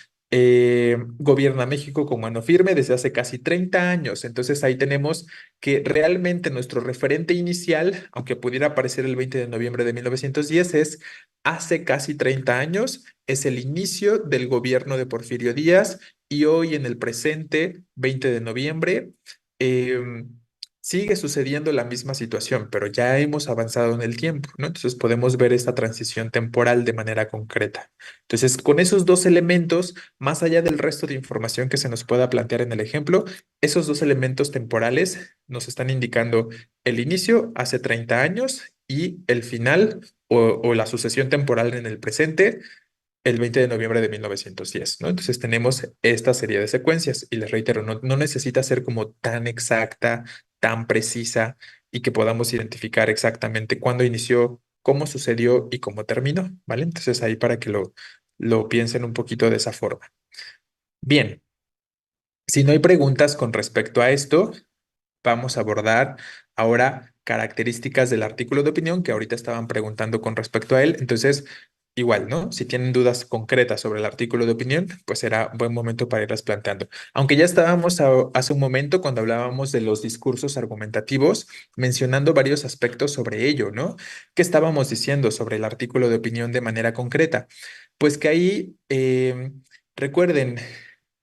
gobierna México con mano firme desde hace casi 30 años. Entonces ahí tenemos que realmente nuestro referente inicial, aunque pudiera parecer el 20 de noviembre de 1910, es hace casi 30 años, es el inicio del gobierno de Porfirio Díaz y hoy en el presente, 20 de noviembre, em, sigue sucediendo la misma situación, pero ya hemos avanzado en el tiempo, ¿no? Entonces podemos ver esta transición temporal de manera concreta. Entonces, con esos dos elementos, más allá del resto de información que se nos pueda plantear en el ejemplo, esos dos elementos temporales nos están indicando el inicio hace 30 años y el final o la sucesión temporal en el presente el 20 de noviembre de 1910, ¿no? Entonces tenemos esta serie de secuencias y les reitero, no necesita ser como tan exacta, tan precisa y que podamos identificar exactamente cuándo inició, cómo sucedió y cómo terminó, ¿vale? Entonces ahí para que lo piensen un poquito de esa forma. Bien, si no hay preguntas con respecto a esto, vamos a abordar ahora características del artículo de opinión que ahorita estaban preguntando con respecto a él. Entonces, igual, ¿no? Si tienen dudas concretas sobre el artículo de opinión, pues será buen momento para irlas planteando. Aunque ya estábamos hace un momento cuando hablábamos de los discursos argumentativos, mencionando varios aspectos sobre ello, ¿no? ¿Qué estábamos diciendo sobre el artículo de opinión de manera concreta? Pues que ahí, recuerden,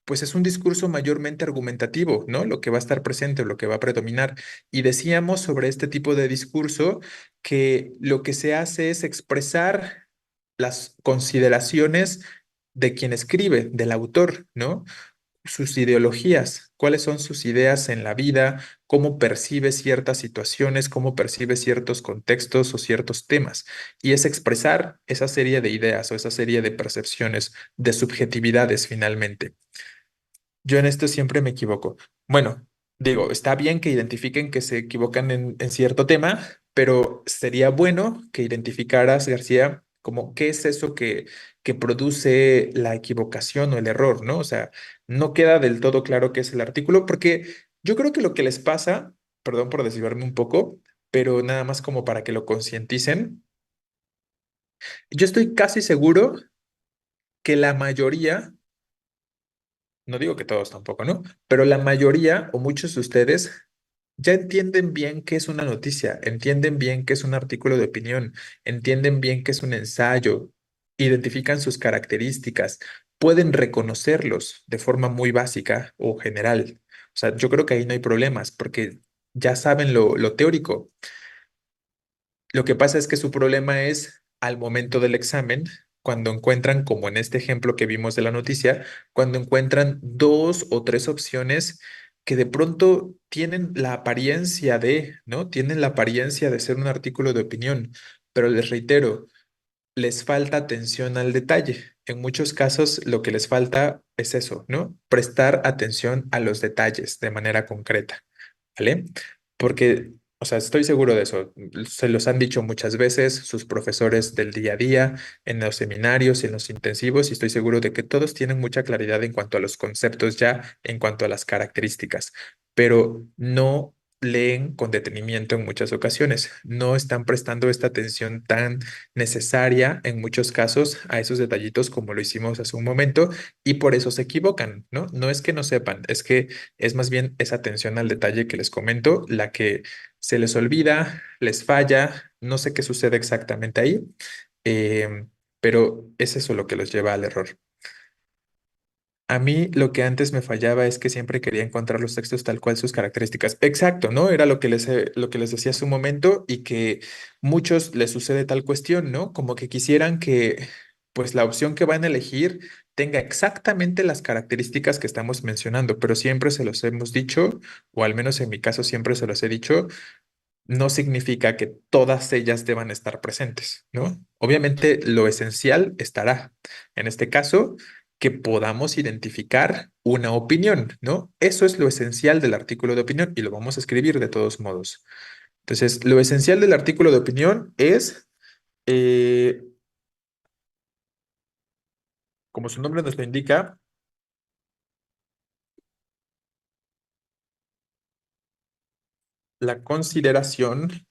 pues es un discurso mayormente argumentativo, ¿no? Lo que va a estar presente, lo que va a predominar. Y decíamos sobre este tipo de discurso que lo que se hace es expresar las consideraciones de quien escribe, del autor, ¿no? Sus ideologías, cuáles son sus ideas en la vida, cómo percibe ciertas situaciones, cómo percibe ciertos contextos o ciertos temas. Y es expresar esa serie de ideas o esa serie de percepciones, de subjetividades finalmente. Yo en esto siempre me equivoco. Bueno, digo, está bien que identifiquen que se equivocan en cierto tema, pero sería bueno que identificaras, García, como qué es eso que produce la equivocación o el error, ¿no? O sea, no queda del todo claro qué es el artículo, porque yo creo que lo que les pasa, perdón por desviarme un poco, pero nada más como para que lo concienticen, yo estoy casi seguro que la mayoría, no digo que todos tampoco, ¿no? Pero la mayoría o muchos de ustedes ya entienden bien qué es una noticia, entienden bien qué es un artículo de opinión, entienden bien qué es un ensayo, identifican sus características, pueden reconocerlos de forma muy básica o general. O sea, yo creo que ahí no hay problemas porque ya saben lo teórico. Lo que pasa es que su problema es al momento del examen, cuando encuentran, como en este ejemplo que vimos de la noticia, cuando encuentran dos o tres opciones que de pronto tienen la apariencia de, ¿no? Tienen la apariencia de ser un artículo de opinión, pero les reitero, les falta atención al detalle. En muchos casos lo que les falta es eso, ¿no? Prestar atención a los detalles de manera concreta. ¿Vale? Porque, o sea, estoy seguro de eso. Se los han dicho muchas veces sus profesores del día a día, en los seminarios y en los intensivos, y estoy seguro de que todos tienen mucha claridad en cuanto a los conceptos ya, en cuanto a las características, pero no leen con detenimiento en muchas ocasiones. No están prestando esta atención tan necesaria en muchos casos a esos detallitos como lo hicimos hace un momento y por eso se equivocan, ¿no? No es que no sepan, es que es más bien esa atención al detalle que les comento, la que se les olvida, les falla, no sé qué sucede exactamente ahí, pero es eso lo que los lleva al error. A mí lo que antes me fallaba es que siempre quería encontrar los textos tal cual sus características. Exacto, ¿no? Era lo que les decía hace un momento y que muchos les sucede tal cuestión, ¿no? Como que quisieran que pues la opción que van a elegir tenga exactamente las características que estamos mencionando, pero siempre se los hemos dicho, o al menos en mi caso siempre se los he dicho, no significa que todas ellas deban estar presentes, ¿no? Obviamente lo esencial estará. En este caso, que podamos identificar una opinión, ¿no? Eso es lo esencial del artículo de opinión y lo vamos a escribir de todos modos. Entonces, lo esencial del artículo de opinión es, eh, como su nombre nos lo indica, la consideración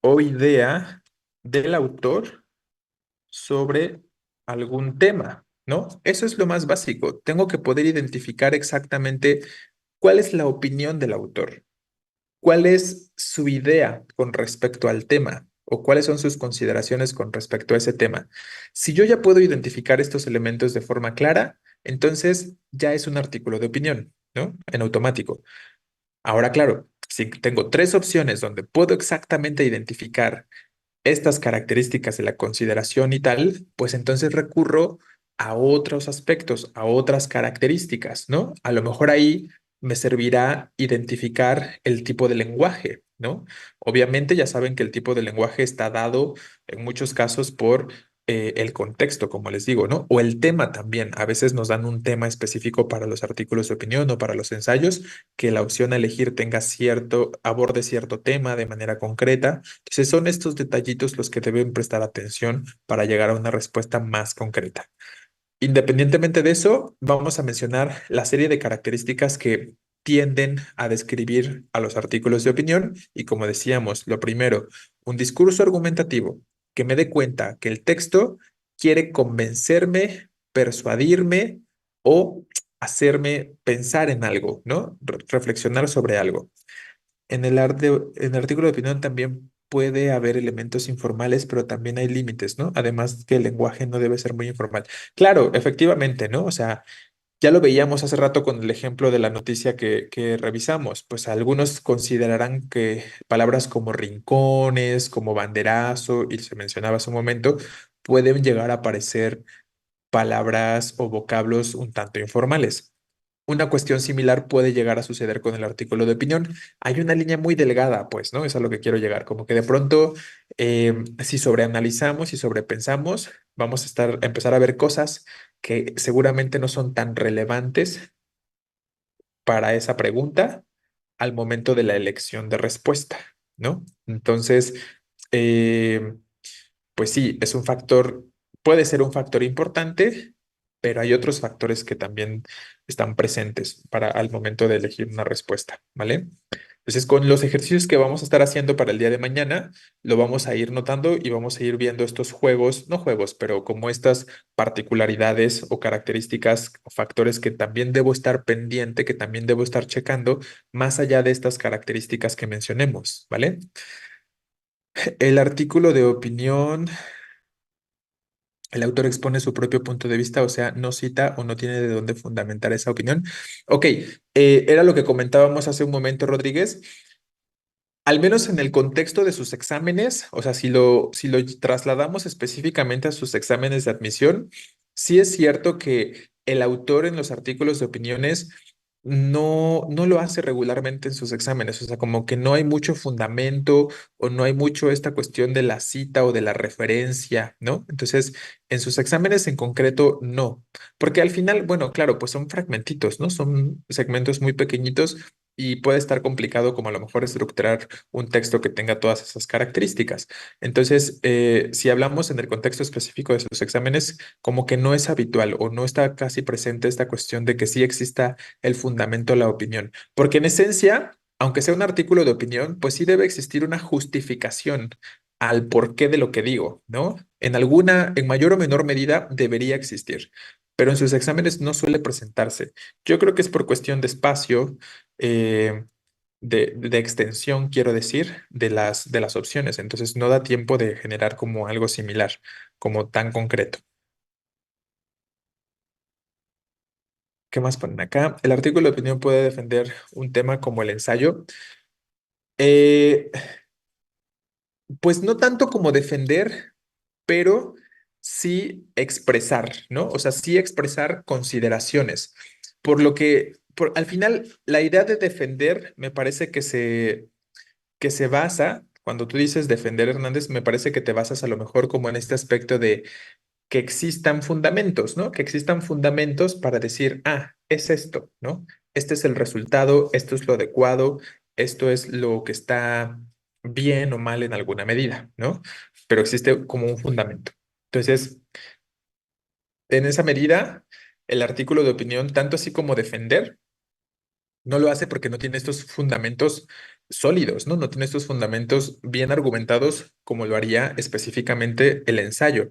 o idea del autor sobre algún tema, ¿no? Eso es lo más básico. Tengo que poder identificar exactamente cuál es la opinión del autor, cuál es su idea con respecto al tema o cuáles son sus consideraciones con respecto a ese tema. Si yo ya puedo identificar estos elementos de forma clara, entonces ya es un artículo de opinión, ¿no? En automático. Ahora, claro, si tengo tres opciones donde puedo exactamente identificar estas características de la consideración y tal, pues entonces recurro a otros aspectos, a otras características, ¿no? A lo mejor ahí me servirá identificar el tipo de lenguaje, ¿no? Obviamente ya saben que el tipo de lenguaje está dado en muchos casos por el contexto, como les digo, ¿no? O el tema también. A veces nos dan un tema específico para los artículos de opinión o para los ensayos, que la opción a elegir tenga cierto, aborde cierto tema de manera concreta. Entonces son estos detallitos los que deben prestar atención para llegar a una respuesta más concreta. Independientemente de eso, vamos a mencionar la serie de características que tienden a describir a los artículos de opinión y como decíamos, lo primero, un discurso argumentativo. que me dé cuenta que el texto quiere convencerme, persuadirme o hacerme pensar en algo, ¿no? Reflexionar sobre algo. En el artículo de opinión también puede haber elementos informales, pero también hay límites, ¿no? Además que el lenguaje no debe ser muy informal. Claro, efectivamente, ¿no? O sea, ya lo veíamos hace rato con el ejemplo de la noticia que revisamos, pues algunos considerarán que palabras como rincones, como banderazo, y se mencionaba hace un momento, pueden llegar a parecer palabras o vocablos un tanto informales. Una cuestión similar puede llegar a suceder con el artículo de opinión. Hay una línea muy delgada, pues, ¿no? Es a lo que quiero llegar. Como que de pronto, si sobreanalizamos y sobrepensamos, vamos a empezar a ver cosas que seguramente no son tan relevantes para esa pregunta al momento de la elección de respuesta, ¿no? Entonces, eh, pues sí, es un factor, puede ser un factor importante, pero hay otros factores que también están presentes para al momento de elegir una respuesta, ¿vale? Entonces, con los ejercicios que vamos a estar haciendo para el día de mañana, lo vamos a ir notando y vamos a ir viendo estos juegos, no juegos, pero como estas particularidades o características o factores que también debo estar pendiente, que también debo estar checando, más allá de estas características que mencionemos, ¿vale? El artículo de opinión. El autor expone su propio punto de vista, o sea, no cita o no tiene de dónde fundamentar esa opinión. Ok, era lo que comentábamos hace un momento, Rodríguez. Al menos en el contexto de sus exámenes, o sea, si lo trasladamos específicamente a sus exámenes de admisión, sí es cierto que el autor en los artículos de opiniones no lo hace regularmente en sus exámenes, o sea, como que no hay mucho fundamento o no hay mucho esta cuestión de la cita o de la referencia, ¿no? Entonces, en sus exámenes en concreto, no, porque al final, bueno, claro, pues son fragmentitos, ¿no? Son segmentos muy pequeñitos y puede estar complicado como a lo mejor estructurar un texto que tenga todas esas características. Entonces, si hablamos en el contexto específico de sus exámenes, como que no es habitual o no está casi presente esta cuestión de que sí exista el fundamento de la opinión, porque en esencia, aunque sea un artículo de opinión, pues sí debe existir una justificación al porqué de lo que digo, ¿no? En mayor o menor medida, debería existir, pero en sus exámenes no suele presentarse. Yo creo que es por cuestión de espacio, eh, de extensión, quiero decir, de las opciones. Entonces no da tiempo de generar como algo similar, como tan concreto. ¿Qué más ponen acá? El artículo de opinión puede defender un tema como el ensayo. Eh, pues no tanto como defender, pero sí expresar, ¿no? O sea, sí expresar consideraciones. Por lo que, al final, la idea de defender me parece que se basa, cuando tú dices defender, Hernández, me parece que te basas a lo mejor como en este aspecto de que existan fundamentos, ¿no? Que existan fundamentos para decir, ah, es esto, ¿no? Este es el resultado, esto es lo adecuado, esto es lo que está bien o mal en alguna medida, ¿no? Pero existe como un fundamento. Entonces, en esa medida, el artículo de opinión, tanto así como defender, no lo hace porque no tiene estos fundamentos sólidos, ¿no? No tiene estos fundamentos bien argumentados como lo haría específicamente el ensayo,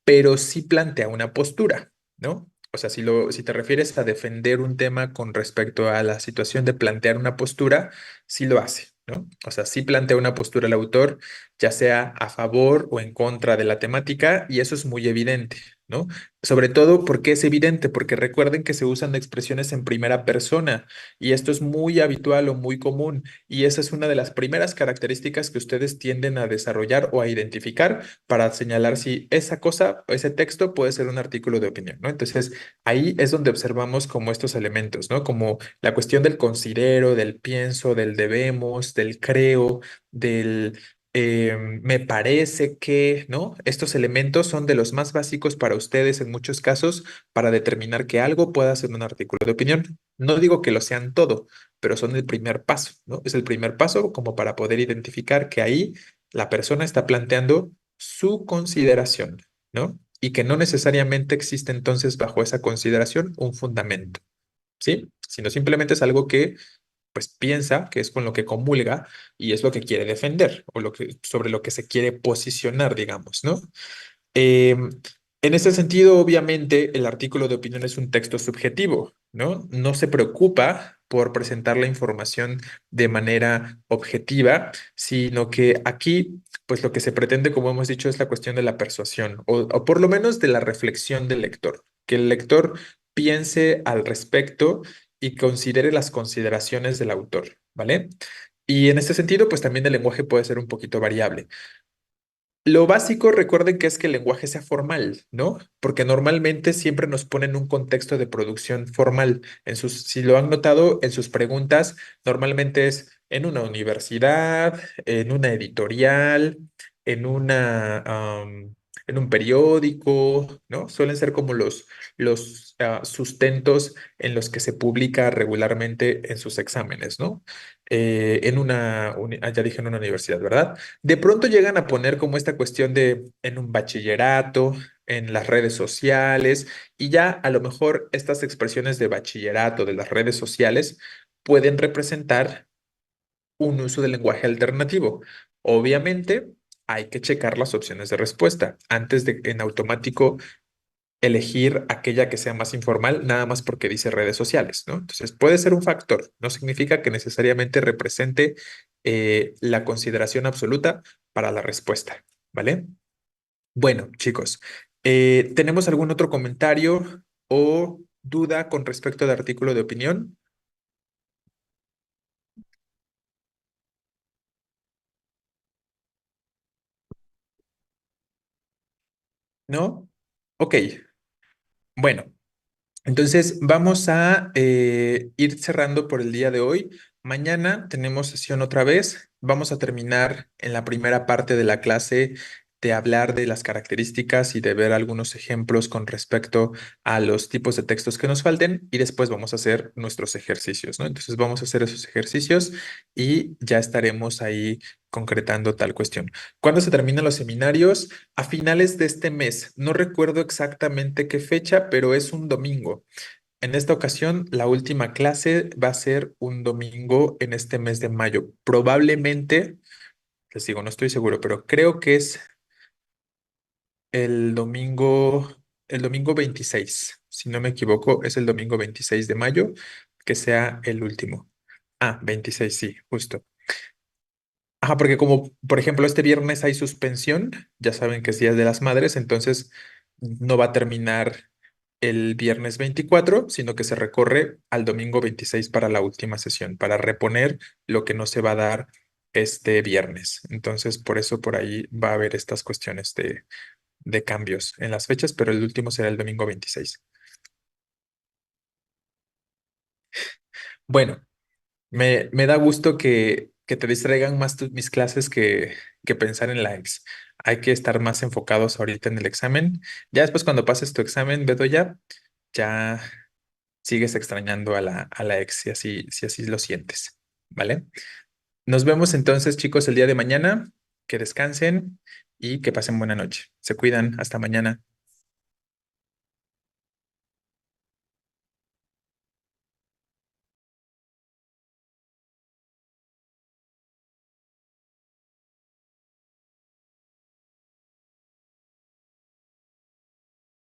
pero sí plantea una postura, ¿no? O sea, si te refieres a defender un tema con respecto a la situación de plantear una postura, sí lo hace, ¿no? O sea, sí plantea una postura el autor, ya sea a favor o en contra de la temática, y eso es muy evidente, ¿no? Sobre todo porque es evidente, porque recuerden que se usan expresiones en primera persona, y esto es muy habitual o muy común, y esa es una de las primeras características que ustedes tienden a desarrollar o a identificar para señalar si esa cosa o ese texto puede ser un artículo de opinión, ¿no? Entonces, ahí es donde observamos como estos elementos, ¿no? Como la cuestión del considero, del pienso, del debemos, del creo, del me parece que, ¿no? Estos elementos son de los más básicos para ustedes en muchos casos para determinar que algo pueda ser un artículo de opinión. No digo que lo sean todo, pero son el primer paso, ¿no? Es el primer paso como para poder identificar que ahí la persona está planteando su consideración, ¿no? Y que no necesariamente existe entonces bajo esa consideración un fundamento, ¿sí? Sino simplemente es algo que pues piensa que es con lo que comulga y es lo que quiere defender o sobre lo que se quiere posicionar, digamos, ¿no? Eh, en ese sentido, obviamente, el artículo de opinión es un texto subjetivo, ¿no? No se preocupa por presentar la información de manera objetiva, sino que aquí, pues lo que se pretende, como hemos dicho, es la cuestión de la persuasión o por lo menos de la reflexión del lector, que el lector piense al respecto y considere las consideraciones del autor, ¿vale? Y en este sentido, pues también el lenguaje puede ser un poquito variable. Lo básico, recuerden que es que el lenguaje sea formal, ¿no? Porque normalmente siempre nos ponen un contexto de producción formal. Si lo han notado, en sus preguntas, normalmente es en una universidad, en una editorial, en en un periódico, ¿no? Suelen ser como los sustentos en los que se publica regularmente en sus exámenes, ¿no? Ya dije en una universidad, ¿verdad? De pronto llegan a poner como esta cuestión de en un bachillerato, en las redes sociales, y ya a lo mejor estas expresiones de bachillerato, de las redes sociales, pueden representar un uso del lenguaje alternativo. Obviamente, hay que checar las opciones de respuesta antes de en automático elegir aquella que sea más informal, nada más porque dice redes sociales, ¿no? Entonces, puede ser un factor, no significa que necesariamente represente la consideración absoluta para la respuesta, ¿vale? Bueno, chicos, ¿tenemos algún otro comentario o duda con respecto al artículo de opinión? ¿No? Ok, bueno. Entonces, vamos a ir cerrando por el día de hoy. Mañana tenemos sesión otra vez. Vamos a terminar en la primera parte de la clase de hablar de las características y de ver algunos ejemplos con respecto a los tipos de textos que nos falten y después vamos a hacer nuestros ejercicios, ¿no? Entonces, vamos a hacer esos ejercicios y ya estaremos ahí concretando tal cuestión. ¿Cuándo se terminan los seminarios? A finales de este mes. No recuerdo exactamente qué fecha, pero es un domingo. En esta ocasión, la última clase va a ser un domingo en este mes de mayo. Probablemente, les digo, no estoy seguro, pero creo que es el el domingo 26. Si no me equivoco, es el domingo 26 de mayo, que sea el último. Ah, 26, sí, justo. Ajá, porque como, por ejemplo, este viernes hay suspensión, ya saben que es Día de las Madres, entonces no va a terminar el viernes 24, sino que se recorre al domingo 26 para la última sesión, para reponer lo que no se va a dar este viernes. Entonces, por eso por ahí va a haber estas cuestiones de cambios en las fechas, pero el último será el domingo 26. Bueno. Me da gusto que te distraigan más mis clases que pensar en la ex. Hay que estar más enfocados ahorita en el examen. Ya después cuando pases tu examen, Bedoya, ya sigues extrañando a a la ex si así lo sientes. ¿Vale? Nos vemos entonces, chicos, el día de mañana. Que descansen y que pasen buena noche. Se cuidan. Hasta mañana.